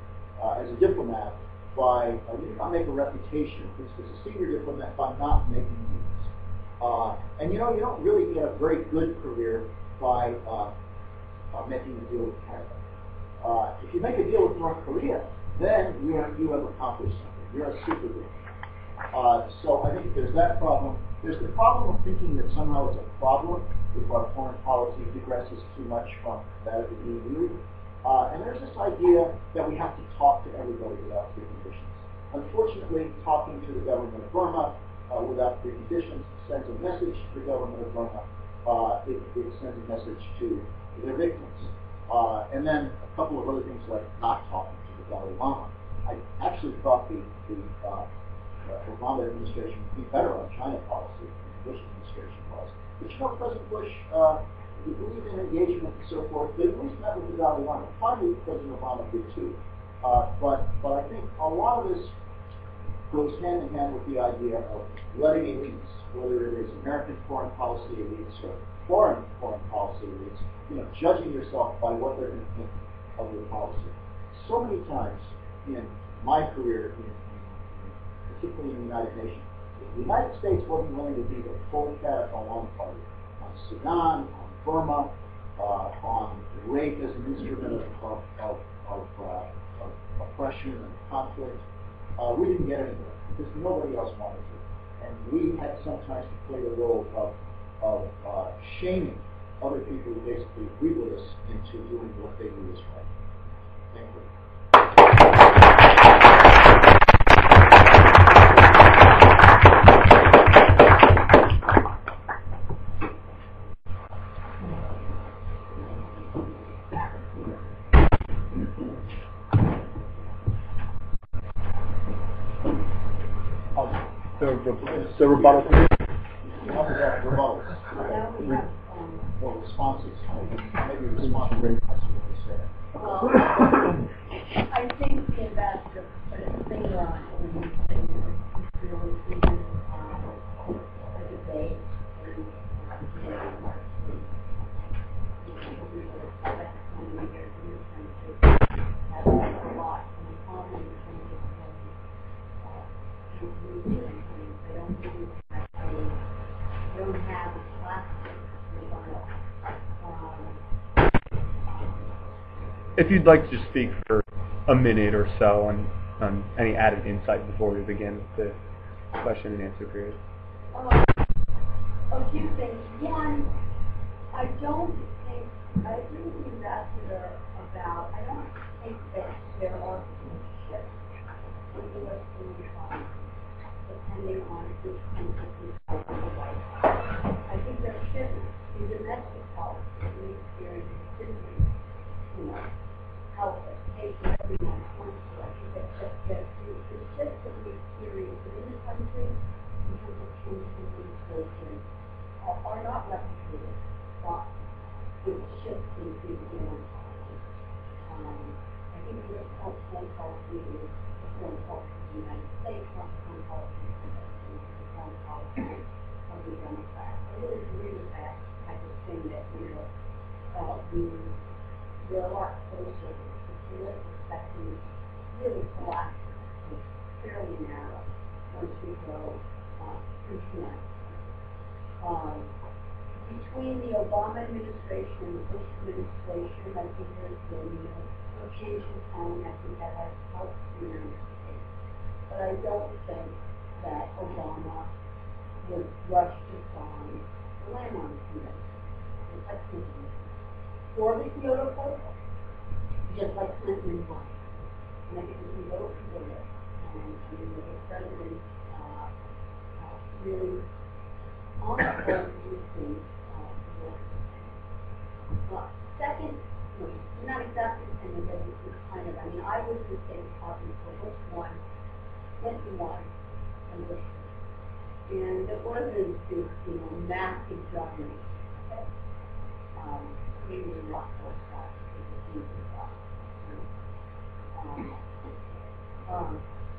as a diplomat by, you do not make a reputation, at least as a senior diplomat, by not making deals. And you know, you don't really get a very good career by making a deal with Canada. If you make a deal with North Korea, then you have accomplished something. You're a superhero. So I think there's that problem. There's the problem of thinking that somehow it's a problem if our foreign policy digresses too much from that of the EU. And there's this idea that we have to talk to everybody without preconditions. Unfortunately, talking to the government of Burma without preconditions sends a message to the government of Burma. It sends a message to their victims. And then a couple of other things like not talking to the Dalai Lama. I actually thought the Obama administration would be better on China policy than the Bush administration was. But you know, President Bush, he believed in engagement and so forth. They at least met with the Dalai Lama. Finally, President Obama did too. But I think a lot of this goes hand in hand with the idea of letting elites, whether it is American foreign policy elites or foreign policy elites, you know, judging yourself by what they're going to think of your policy. So many times in my career, particularly in the United Nations, the United States wasn't willing to be the full cat on one party, on Sudan, on Burma, on rape as an instrument of oppression and conflict. We didn't get anywhere because nobody else wanted to. And we had sometimes to play the role of shaming other people who basically agree with us into doing what they do is right. Thank you. The rebuttal. Rebuttals. Or responses. Maybe responses. Well, I think the ambassador put his finger on it when he said it's really seen a debate and have a lot in common in terms of they don't have a class If you'd like to speak for a minute or so on any added insight before we begin with the question and answer period. A few things. One, I don't think, I agree with the ambassador about, I don't think that there are shifts in U.S. food depending on which country is on the right. I think there are shifts in domestic policy, in the experience of citizens, health, education, everyone wants to. I think that the shifts that we experience within the country in terms of change in legislation are not replicated with shifts in foreign policy. I think U.S. foreign policy is the foreign policy of the United States, not the foreign policy of the foreign policy of the Democrats. I really agree with that type of thing that, we're a lot closer to the political spectrum really collapses fairly narrow once we go international. Between the Obama administration and the Bush administration, I think there's been a change in tone. I think that has helped the United States. But I don't think that Obama would rush to sign the Landmark Convention. That's his mission. Or the Kyoto Protocol, just like Clinton was. And I think we can vote for it. And the president really honestly using second point, not exactly the same, but it's kind of, I was in the State Department for Bush 1, Clinton 1, and Bush 2. And it wasn't this, massive government. We were not forced out to the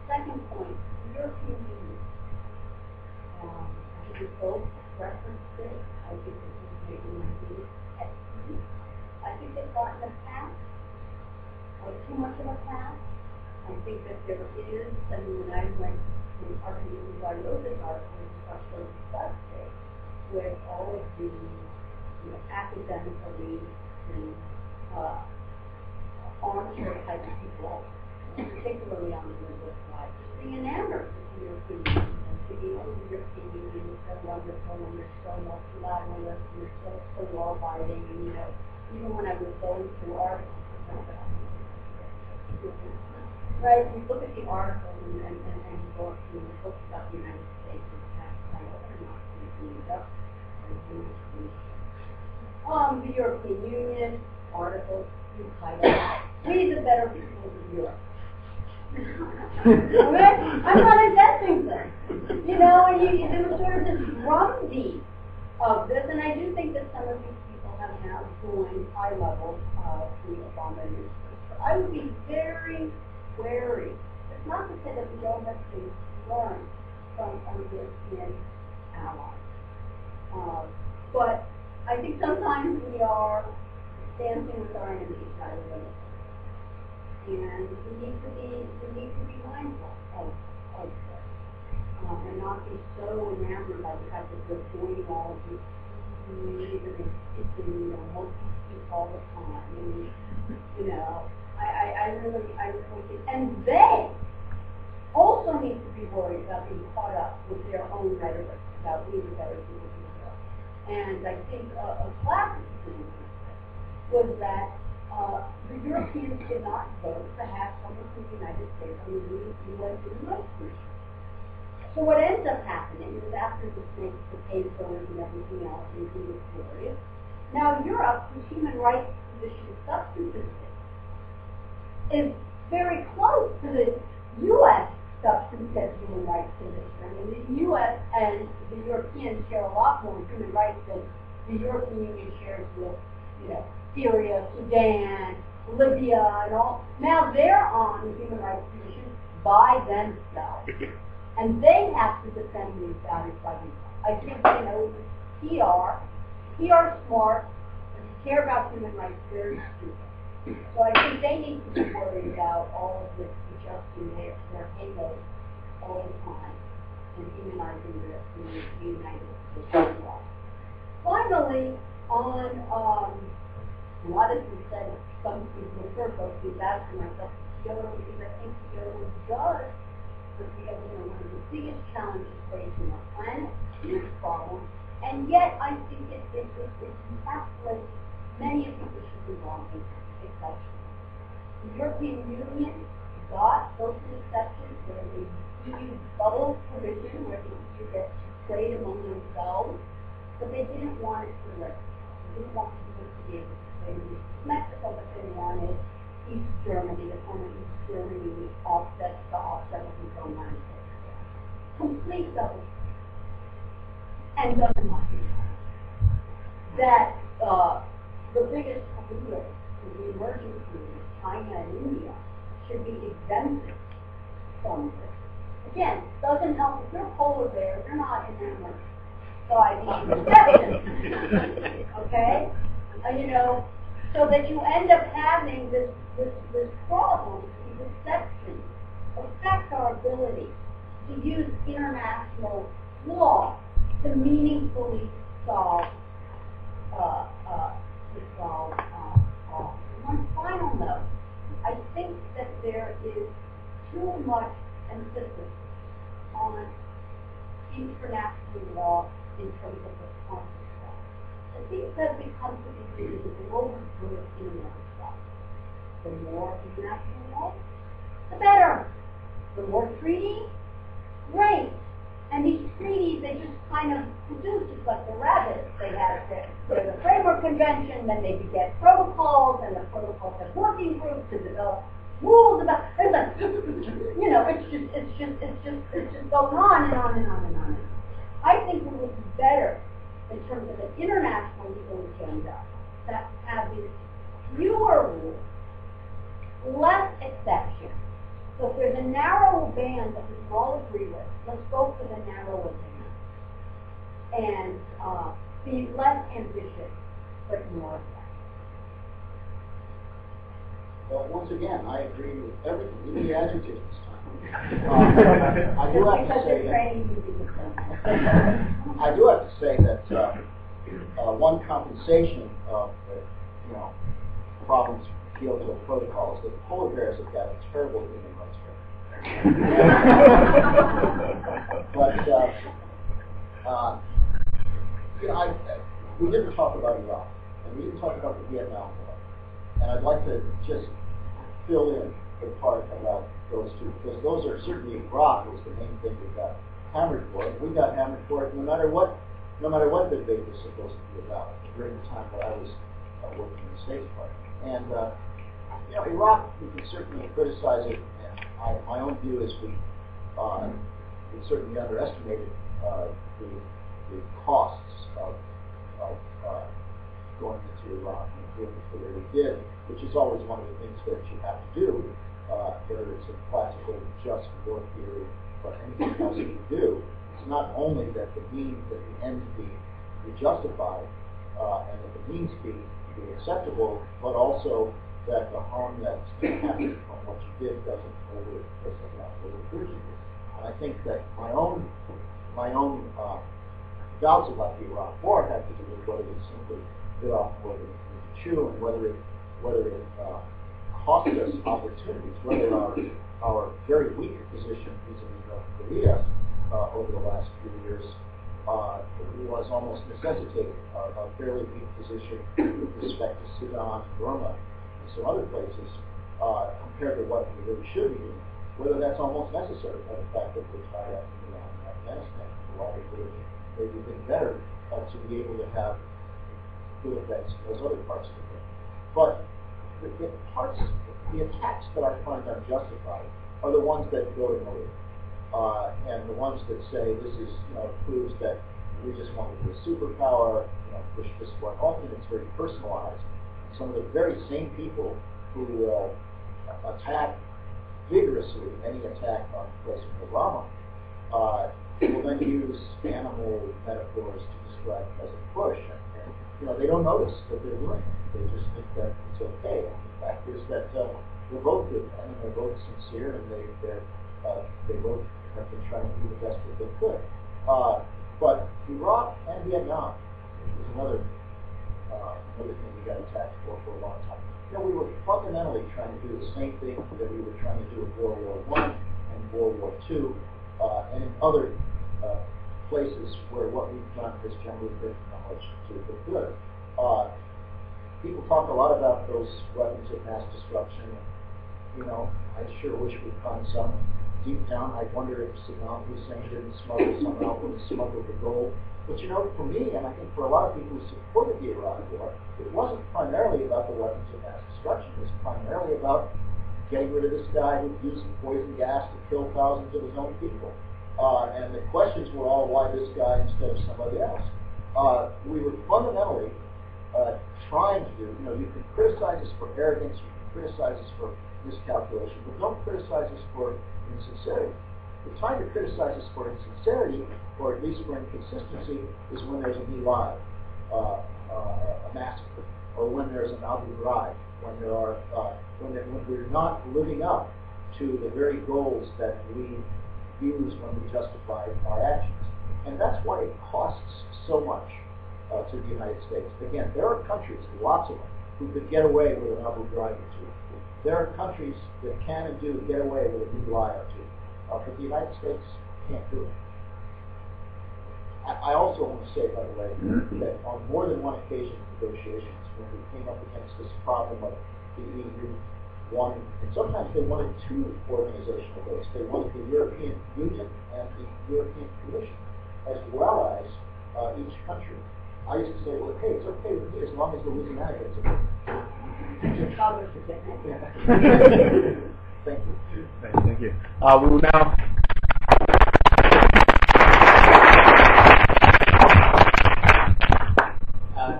second point, European Union. I think both referenced it. I think this is maybe my biggest pet peeve. I think they've gotten a pass, or too much of a pass. I think that there is, when I went to Arkansas, I wrote this article in Structural Discussion with all of the academic elites and armchair type of people, particularly on the liberal side, being enamored with the European Union and thinking, oh, the European Union is so wonderful and they're so multilateral and they're so law-abiding. And, even when I was going through articles, right, you look at the articles and go through the books about the United States and tax titles are not cleaned up. The European Union articles, you title, we the better people of Europe. Okay? I'm not investing them. And there was sort of this drumbeat of this, and I do think that some of these people have now joined high levels of the Obama administration. I would be very wary. It's not to say that we don't have to learn from our European allies. But I think sometimes we are dancing with our enemies rather than and we need to be mindful of this, and not be so enamored by the fact that we're doing all of these multi-speak all the time. I really think, and they also need to be worried about being caught up with their own rhetoric about we the better people of Europe. And I think a classic example was that the Europeans did not vote to have someone from the United States on the U.S. Human Rights Commission. So what ends up happening is after this makes the case voters and everything else, and it's glorious, now Europe, whose human rights position is substantive, is very close to the U.S. substantive human rights position. The U.S. and the Europeans share a lot more human rights than the European Union shares with, Syria, Sudan, Libya, and all. Now they're on the human rights position by themselves, and they have to defend these values by themselves. I think PR smart, and to care about human rights very stupid. So I think they need to be worried about all of this adjusting their halos all the time and humanizing the United States. finally, on a lot of people said some people refer both these asking myself Kyoto because I think Kyoto does, but we have one of the biggest challenges facing our planet, huge problem, and yet I think it encapsulates many of the issues involving exceptions. The European Union got social exceptions where the EU bubble provision, where the EU gets to trade among themselves, but they didn't want it to live. They didn't want people to be able to trade with Mexico, but they wanted East Germany, the former East Germany, offset of the Roman Empire. Complete double. And doesn't not be that the biggest polluters in the emerging countries, China and India, should be exempted from this. Again, doesn't help if you're polar bear, you're not enamored by the exception. Okay? You know, so that you end up having this problem, these exceptions affect our ability to use international law to meaningfully solve problems. One final note, I think that there is too much emphasis on international law in terms of the concept law. I think that becomes to be treated as an overthrow of international law. The more international law, the better. The more treaties, great. And these treaties, they just kind of produce just like the rabbits. They have the framework convention, then they beget protocols, and the protocols have working groups to develop rules about. It's like, you know, it's just going on and on and on and on. I think it would be better in terms of an international legal agenda that having fewer rules, less exceptions. So if there's a narrow band that we can all agree with, let's go for the narrower band. And be less ambitious, but more effective. Well, once again, I agree with everything, even the adjectives this time. I do have to say that I do have to say that one compensation of the problems with Kyoto Protocol is that the polar bears have got a terrible human rights record. But we didn't talk about Iraq, and we didn't talk about the Vietnam War, and I'd like to just fill in the part about those two, because those are certainly Iraq was the main thing we got hammered for. We got hammered for it no matter what the debate was supposed to be about during the time that I was working in the State Department. And Iraq, we can certainly criticize it. And my own view is we certainly underestimated the costs of going into Iraq and doing it the way we did, which is always one of the things that you have to do, whether it's a classical just war theory or anything else you do. It's not only that the ends be justified and that the means be acceptable, but also that the harm that's going to happen from what you did doesn't overdo you. And I think that my own doubts about the Iraq War had to do with whether it simply bit off more than it chew, and whether it cost us opportunities, whether our very weak position vis-a-vis North Korea over the last few years was almost necessitated a fairly weak position with respect to Sudan, Burma, and some other places compared to what we really should be doing. Whether that's almost necessary by the fact that we're tied up in Iran and Afghanistan, why it would have maybe been better to be able to have good effects in those other parts of the world. But the attacks that I find unjustified are the ones that go to motive, and the ones that say this is proves that we just want to be a superpower, push this one. Often it's very personalized. Some of the very same people who attack vigorously any attack on President Obama will then use animal metaphors to describe President Bush, and they don't notice that they're doing it. They just think that it's okay. And the fact is that they're both good men, and they're both sincere, and they both have been trying to do the best that they could. But Iraq and Vietnam was another thing we got attacked for a long time. You know, we were fundamentally trying to do the same thing that we were trying to do in World War I and World War II, and in other places where what we've done has generally been knowledge to the good. People talk a lot about those weapons of mass destruction. You know, I sure wish we'd find some. Deep down, I wonder if Saddam Hussein didn't smuggle the gold. But you know, for me, and I think for a lot of people who supported the Iraq War, it wasn't primarily about the weapons of mass destruction. It was primarily about getting rid of this guy who used poison gas to kill thousands of his own people. And the questions were all, why this guy instead of somebody else? We were fundamentally trying to do, you know, you can criticize us for arrogance, you can criticize us for miscalculation, but don't criticize us for insincerity. The time to criticize us for insincerity, or at least for inconsistency, is when there's a Milad, a massacre, or when there's an Abu Ghraib, when there are, when we're not living up to the very goals that we use when we justify our actions. And that's why it costs so much to the United States. Again, there are countries, lots of them, who could get away with an Abu Ghraib or two. There are countries that can and do get away with a Milad or two. But the United States can't do it. I also want to say, by the way, that on more than one occasion in negotiations, when we came up against this problem of the EU wanting, and sometimes they wanted two organizational votes. They wanted the European Union and the European Commission, as well as each country. I used to say, well, hey, it's okay with me as long as Louisiana gets it. Thank you. Thank you. We will now.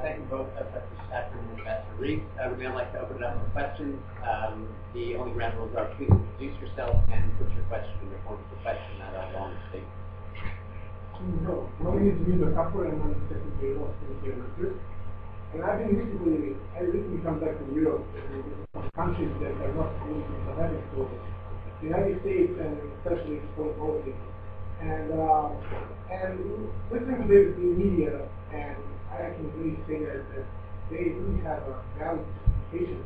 Thank you both, Professor Safrin and Professor Rees. We'd now like to open it up for questions. The only ground rules are please introduce yourself and put your question in the form of a question, not a long statement. No, my name is Rees, and I'm the secretary of the Rutgers. And I've been recently come back from Europe, from countries that are not really sympathetic to the United States and especially foreign policy. And listening to the media, and I can really say that they really have a valid justification,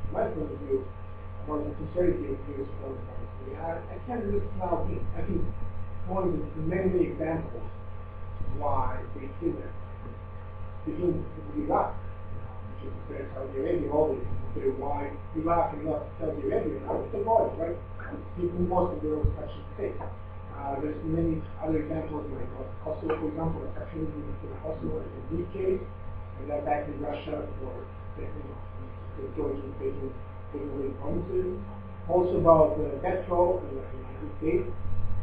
from my point of view, about the sincerity of the U.S. foreign policy. I can't just now I can point to many examples why they did that. Begin with Iraq, which is compared to Saudi Arabia always. Consider why Iraq and not Saudi Arabia. Now it's involved, right? People most of their own section states. There's many other examples like Kosovo, for example, exceptionalism in Kosovo is a weak case, and then back in Russia for the Georgian taking away promises. Also about death row in the United States.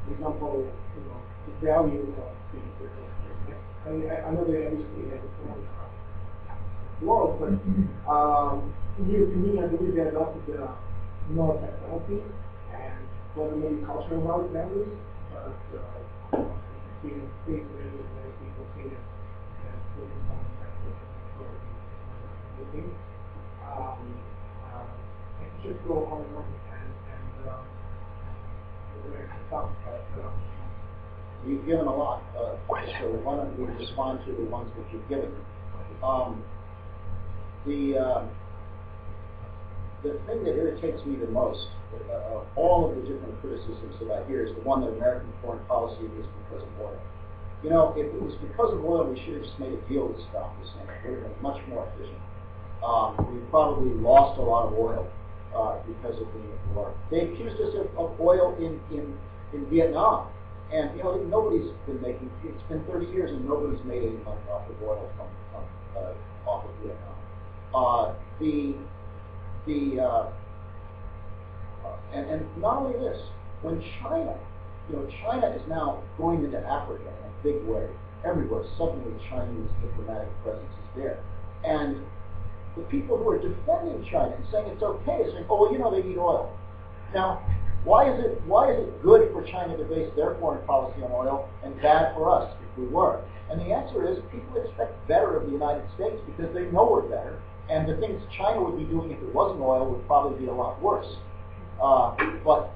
For example, the value of I know they obviously have a world, but in the European Union, I believe they adopted the no death penalty and for maybe cultural values, but in states where many people say that putting someone back for the thing. I can just go on and stop, but you've given a lot, so why don't we respond to the ones that you've given? The thing that irritates me the most of all of the different criticisms that I hear is the one that American foreign policy is because of oil. You know, if it was because of oil, we should have just made a deal with Saddam Hussein. It would have been much more efficient. We probably lost a lot of oil because of the war. They accused us of oil in Vietnam. And, you know, nobody's been making, it's been 30 years and nobody's made any money off of oil off of Vietnam. And not only this, when China, China is now going into Africa in a big way. Everywhere, suddenly Chinese diplomatic presence is there. And the people who are defending China and saying it's okay, saying, oh, well, they need oil. Now, why is it good for China to base their foreign policy on oil and bad for us if we were? And the answer is people expect better of the United States because they know we're better. And the things China would be doing if it wasn't oil would probably be a lot worse. But,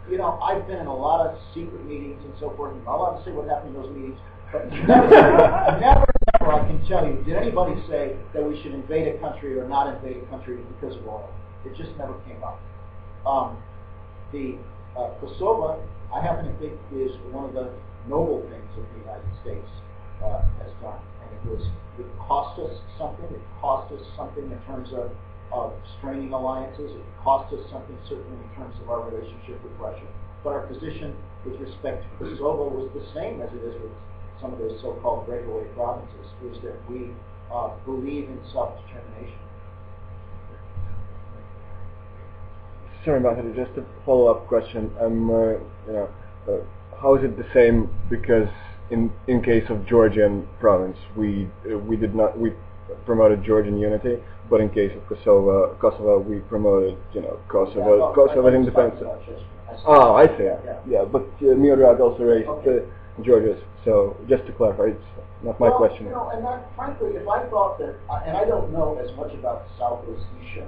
I've been in a lot of secret meetings and so forth. I'm not allowed to say what happened in those meetings, but never example, I can tell you, did anybody say that we should invade a country or not invade a country because of oil? It just never came up. Kosovo, I happen to think, is one of the noble things that the United States has done. And it cost us something. It cost us something in terms of straining alliances. It cost us something certainly in terms of our relationship with Russia. But our position with respect to Kosovo was the same as it is with some of those so-called breakaway provinces, is that we believe in self-determination. Sorry, Martin, just a follow-up question. How is it the same? Because in case of Georgian province, we promoted Georgian unity, but in case of Kosovo, we promoted Kosovo independence. Oh, I see. Yeah, but Murad also raised Georgia's. So just to clarify, it's not my question. And frankly, if I thought that, and I don't know as much about South Ossetia,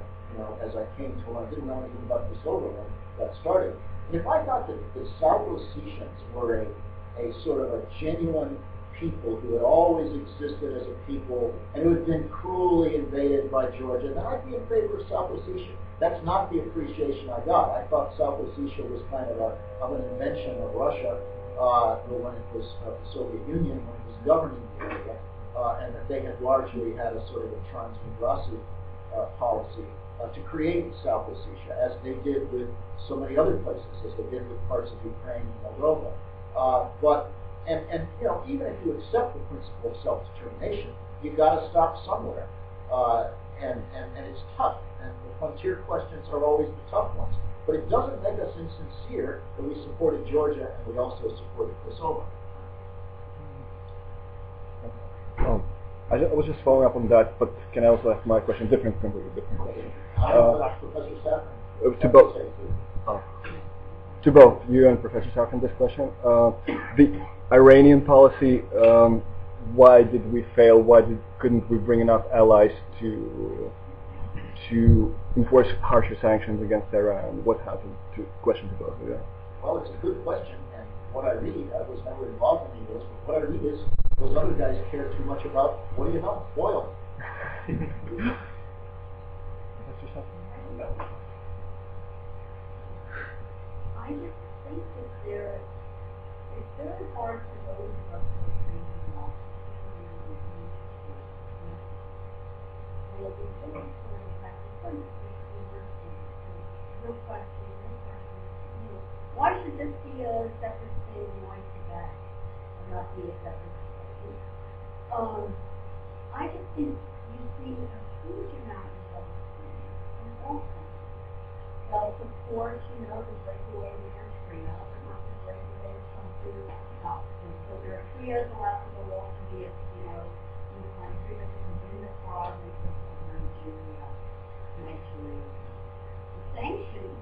as I came to learn, I didn't know anything about Kosovo when that started. And if I thought that the South Ossetians were a sort of a genuine people who had always existed as a people and who had been cruelly invaded by Georgia, then I'd be in favor of South Ossetia. That's not the appreciation I got. I thought South Ossetia was kind of an invention of Russia when it was the Soviet Union, when it was governing the area, and that they had largely had a sort of a Transmigrasi policy to create South Ossetia, as they did with so many other places, as they did with parts of Ukraine and Moldova. But even if you accept the principle of self-determination, you've got to stop somewhere, and it's tough. And the frontier questions are always the tough ones. But it doesn't make us insincere that we supported Georgia and we also supported Kosovo. I was just following up on that, but can I also ask my question? Completely different question. Professor Safrin. To both you and Professor Safrin, this question. The Iranian policy, why did we fail? Why couldn't we bring enough allies to enforce harsher sanctions against Iran? What happened? Question to both of you. Well, it's a good question, and what I read, I was never involved in any of this, but what I read is those other guys care too much about, what do you know, oil. I just think that it's very hard for those of us who are trained in law to well, we really sort of have to put real question, why should this be a separate state and why should that not be a separate state? I just think you see a huge amount of self-esteem from all countries. They'll support, the breakaway man Sabrina, but not the breakaway something else. And so there are 3 years left of the law to be, in the country, but they can bring the province of Nigeria to actually the sanctions.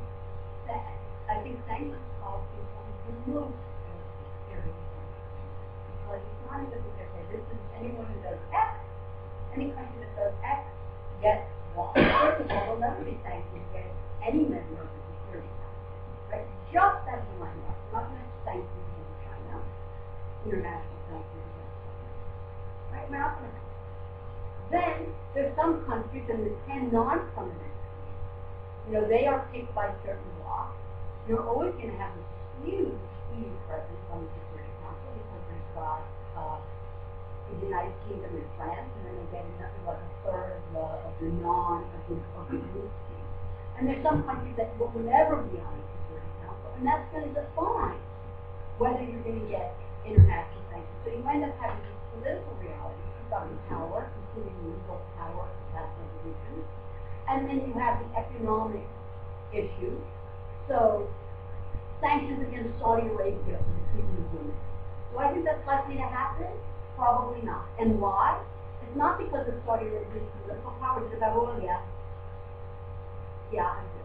I think sanctions policy is one of the most serious ones. Because it's not as if we say, this is anyone who does X, any country that does X gets Y. First of all, there'll never be sanctions against any member of the Security Council. Right? Just as a landmark. We're not going to sanctions against China, international sanctions against China. Right? We're not going to. Then there's some countries, and the 10 non-permanent countries, they are picked by certain blocks. You're always going to have this huge presence on the Security Council because they've got the United Kingdom and France, and then they get nothing like a third of the group team. And there's some countries that will never be on the Security Council, and that's going to define whether you're going to get international sanctions. So you end up having these political realities. You've got the power, including legal power to pass resolutions, and then you have the economic issue. So, sanctions against Saudi Arabia for the treatment of women. Do I think that's likely to happen? Probably not. And why? It's not because of Saudi Arabia's political power. It's about oil, yeah. Yeah, I do.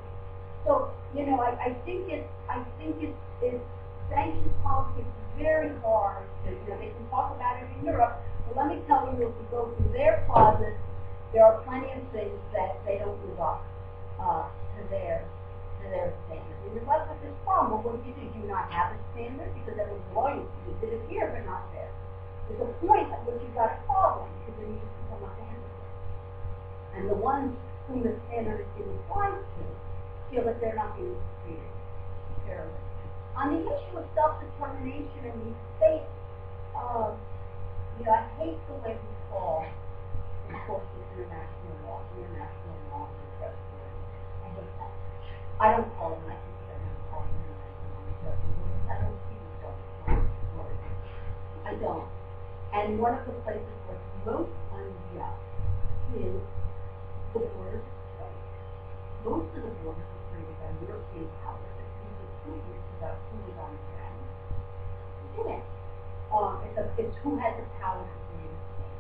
So, I think it's sanctions policy is very hard to, they can talk about it in Europe, but let me tell you, if you go through their closet, there are plenty of things that they don't live up to their standard. And you're left with this problem. Well, what do? Do you not have a standard? Because everyone's loyal to you. It is here, but not there. there's a point at which you've got a problem, because then you just become a handler. And the ones whom the standard is being applied to feel that they're not being treated fairly. On the issue of self-determination in these states, I hate the way we call, of course, this international law, and I hate that. I don't call them, I think I don't call them international law. I don't see myself as I don't. And one of the places where it's most unjust is the borders of trade. Most of the borders are created by European powers that can be treated about who is on the ground. Isn't it? It's who has the power to create a state.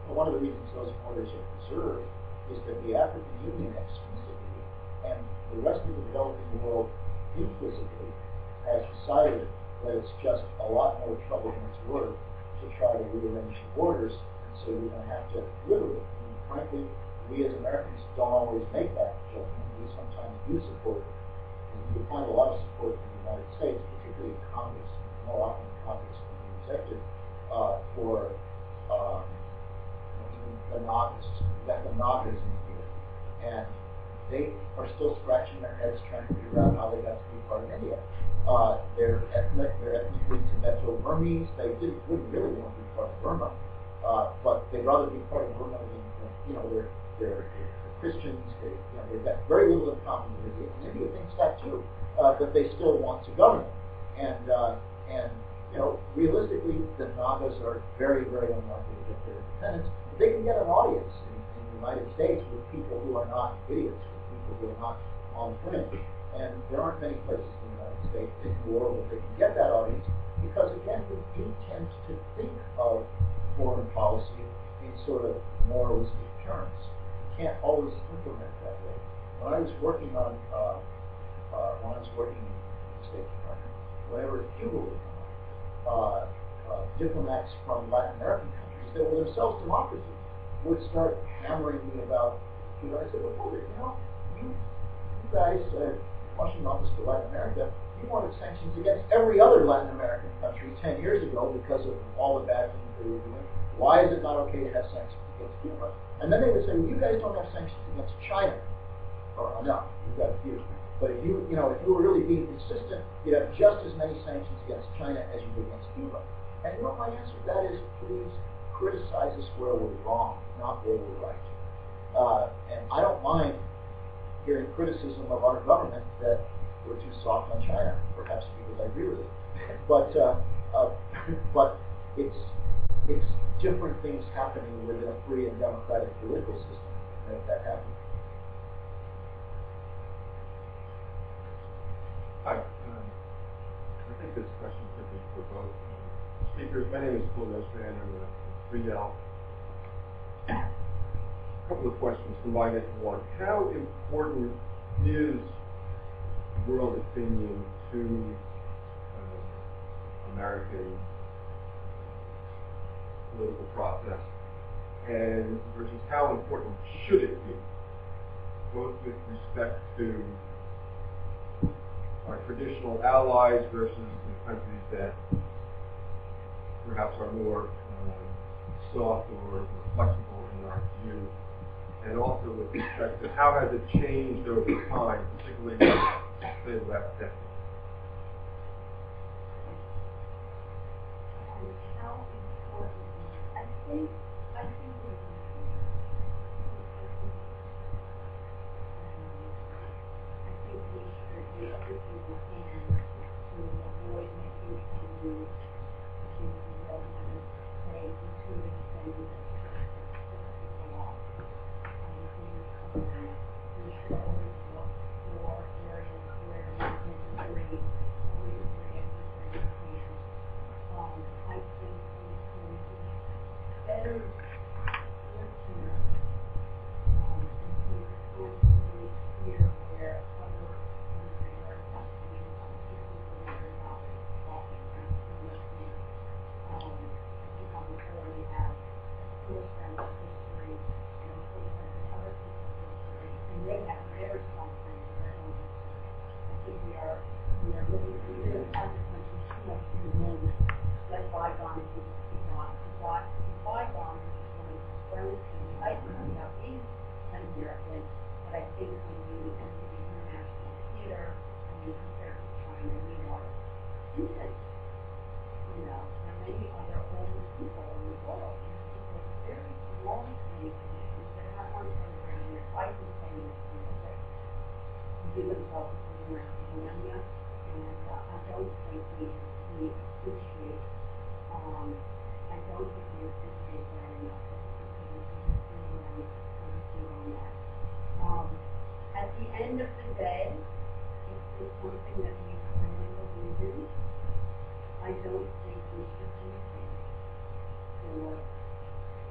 Well, one of the reasons those borders are preserved is that the African Union explicitly and the rest of the developing world implicitly has decided that it's just a lot more trouble than it's worth to try to rearrange the borders, and so you're going to have to live with it. And frankly, we as Americans don't always make that judgment. We sometimes do support, and you find a lot of support from the United States, particularly in Congress, more often in Congress than the executive, for even the Nagas in here. And they are still scratching their heads trying to figure out how they got to be part of India. They're ethnically Tibeto-Burmese. They wouldn't really want to be part of Burma, but they'd rather be part of Burma than, they're Christians. They've got very little in common with India. And India thinks that too, but they still want to govern it. And realistically, the Nagas are very, very unlikely to get their independence. But they can get an audience in the United States with people who are not idiots, with people who are not on the fringe. And there aren't many places in the United States, in the world, that they can get that audience, because again, we do tend to think of foreign policy in sort of moralistic terms. You can't always implement it that way. When I was working in the State Department, whenever Cuba would come up, diplomats from Latin American countries that were themselves democracies would start hammering me about Cuba. I said, well, you guys, Washington Office for Latin America, you wanted sanctions against every other Latin American country 10 years ago because of all the bad things they were doing. Why is it not okay to have sanctions against Cuba? And then they would say, well, you guys don't have sanctions against China. Or, no, you've got a few. But if you were really being consistent, you'd have just as many sanctions against China as you do against Cuba. And my answer to that is, please criticize us where we're wrong, not where we're right. And I don't mind hearing criticism of our government that we're too soft on China, perhaps because I agree with it. But it's different things happening within a free and democratic political system that make that happen. Hi. I think this question could be for both speakers. My name is Paul Rosman. I'm with 3L. A couple of questions combined into one. How important is world opinion to American political process, and versus how important should it be, both with respect to our traditional allies versus the countries that perhaps are more soft or flexible in our view, and also with respect to how has it changed over time, particularly say the last decade. And how important I think there's I think we should do everything we can to avoid making any moves to the government say including things that people want. I think we should always look for areas where we can agree, always agree everything we can. I think we can be better listeners and so it's going to be clear where other countries are accepting particularly where they're not talking and listening. We already have a full sense of history and a full sense of other people's history, and they have their something that I don't understand. I think we are living through this as a country much in the moment. Let bygones be bygones, which is one of the first things I think about being an American, but I think when you enter the international theater and you compare to China, we are infants, and many other older people in the world. People with very long-standing conditions that are not underground. Their life is saying that you themselves are around millennia, and I don't think we appreciate. I don't think we appreciate that enough. At the end of the day, it's something that we firmly believe in. I don't think we should do things for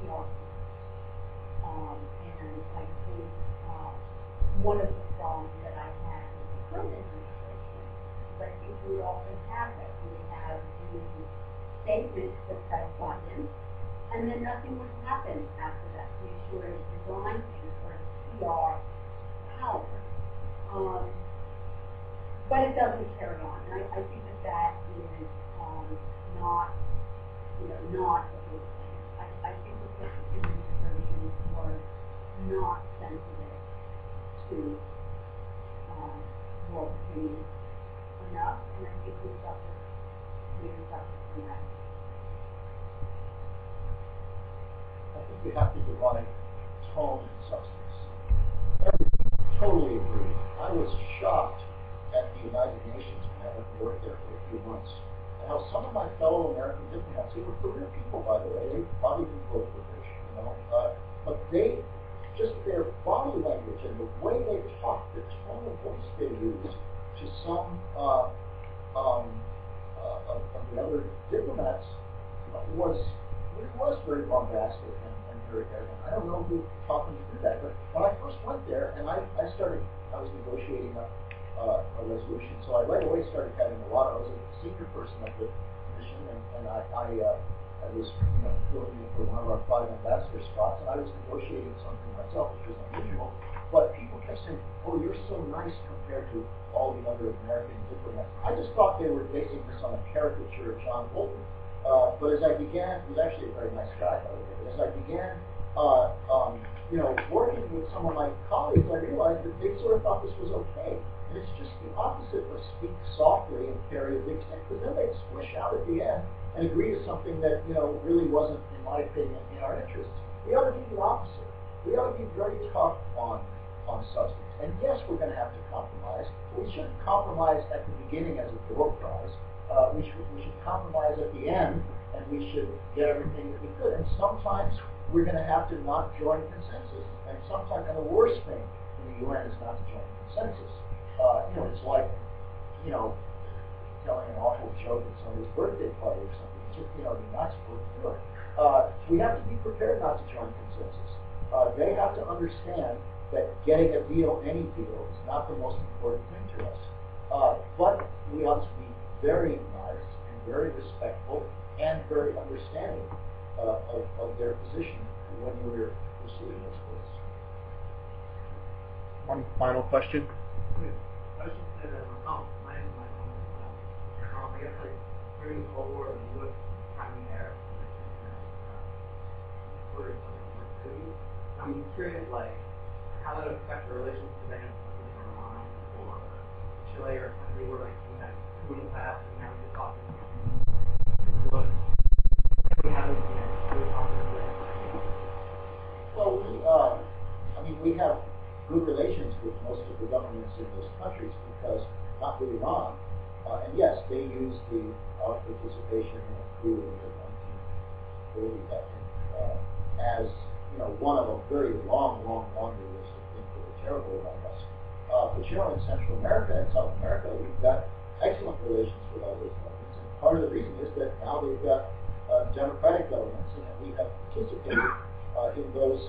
PR. And I think one of the problems that I had with the current administration is I think we often have that. We have these statements that press buttons, and then nothing would happen after that. We sort of design things for PR power. But it doesn't carry on. And I think that is not a good thing. I think that the administration was not sensitive to world opinion enough, and I think we suffered from that. I think we have to divide tone and substance. Totally agree. I was shocked at the United Nations when I worked there for a few months, and how some of my fellow American diplomats, who were career people, by the way, they probably didn't vote for Bush, but they, just their body language and the way they talked, the tone of voice they used to some of the other diplomats was very bombastic and very arrogant. I don't know who taught them to do that, but when I first went there and I was negotiating a resolution, so I right away started having I was a senior person at the commission, and I was filling in for one of our 5 ambassador spots, and I was negotiating something myself, which was unusual, but people kept saying, "Oh, you're so nice compared to all the other American diplomats." I just thought they were basing this on a caricature of John Bolton. But as I began, he was actually a very nice guy, by the way. But as I began, working with some of my colleagues, I realized that they sort of thought this was okay. And it's just the opposite of speak softly and carry a big stick, because then they'd squish out at the end and agree to something that really wasn't, in my opinion, in our interests. We ought to do the opposite. We ought to be very tough on substance. And yes, we're going to have to compromise. We shouldn't compromise at the beginning as a door prize. We should compromise at the end, and we should get everything that we could. And sometimes we're going to have to not join consensus. And the worst thing in the UN is not to join consensus. It's like, telling an awful joke at somebody's birthday party or something. It's just, you're not supposed to do it. We have to be prepared not to join consensus. They have to understand that getting a deal, any deal, is not the most important thing to us. But we ought to be very nice and very respectful and very understanding of their position when we're pursuing this course. One final question. I just said, my I guess during the Cold War, the U.S. priming air, I'm curious, how that affects the relations today with Iran or Chile or a country where we had coup in the past and now we're talking what we have Well, we have good relations with most of the governments in those countries because, not with Iran, and yes, they used our participation in a coup in the 1940s, as one of a very long list of things that were terrible around us. But in Central America and South America, we've got excellent relations with all those governments, and part of the reason is that now they've got democratic governments, and that we have participated in those.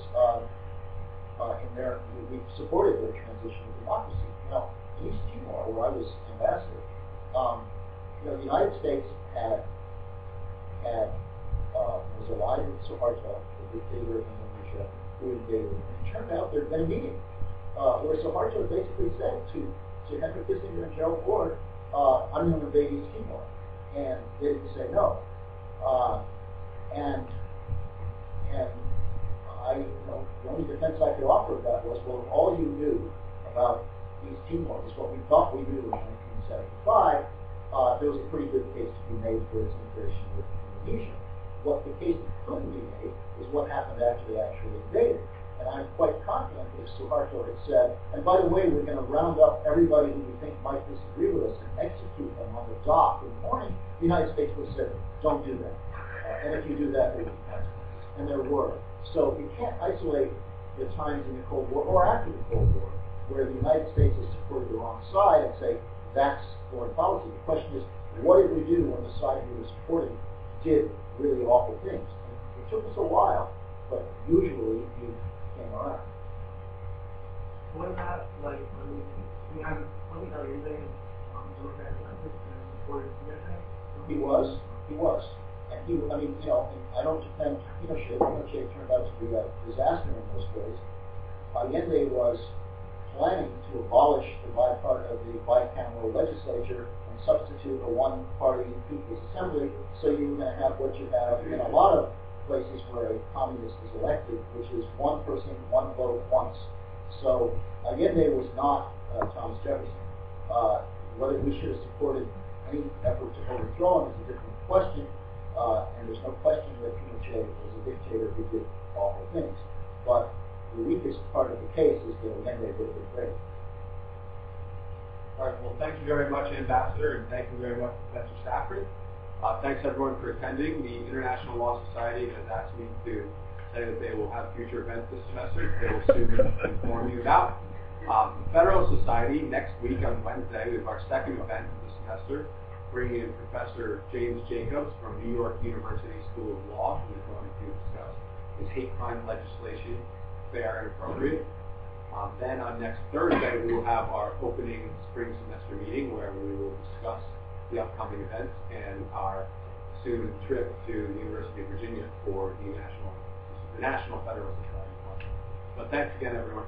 We've supported their transition to democracy. Now, in East Timor, where I was ambassador, the United States was allied with Suharto, the dictator of Indonesia, who invaded. And it turned out there had been a meeting where Suharto basically said to Henry Kissinger and Gerald Ford, "I'm going to invade East Timor." and they didn't say no. And I, the only defense I could offer of that was, well, if all you knew about East Timor is what we thought we knew in 1975, there was a pretty good case to be made for its integration with Indonesia. What the case that couldn't be made is what happened after they actually invaded. And I'm quite confident that if Suharto had said, and by the way, we're going to round up everybody who we think might disagree with us and execute them on the dock in the morning, the United States would have said, don't do that. And if you do that, there will be consequences. And there were. So you can't isolate the times in the Cold War or after the Cold War where the United States has supported the wrong side and say, that's foreign policy. The question is, what did we do when the side we were supporting did really awful things? And it took us a while, but usually you came around. What about, like, when we have, let me tell you, they Democrats and supported Pinochet? He was. And he, I mean, I don't defend Pinochet. Pinochet turned out to be a disaster in those ways. Allende was planning to abolish the bicameral legislature and substitute a one-party People's Assembly, so you were going to have what you have in a lot of places where a communist is elected, which is one person, one vote, once. So Allende was not Thomas Jefferson. Whether we should have supported any effort to overthrow him is a different question, and there's no question that Pinochet was a dictator who did awful things. But the weakest part of the case is that Allende would have been great. All right, well, thank you very much, Ambassador, and thank you very much, Professor Safrin. Thanks, everyone, for attending. The International Law Society has asked me to say that they will have future events this semester. They will soon inform you about. Federal Society, next week on Wednesday, we have our second event of the semester, bringing in Professor James Jacobs from New York University School of Law, who is going to discuss is hate crime legislation fair and appropriate? Then on next Thursday, we will have our opening spring semester meeting where we will discuss the upcoming events and our soon trip to the University of Virginia for the National Federalist Society. But thanks again, everyone.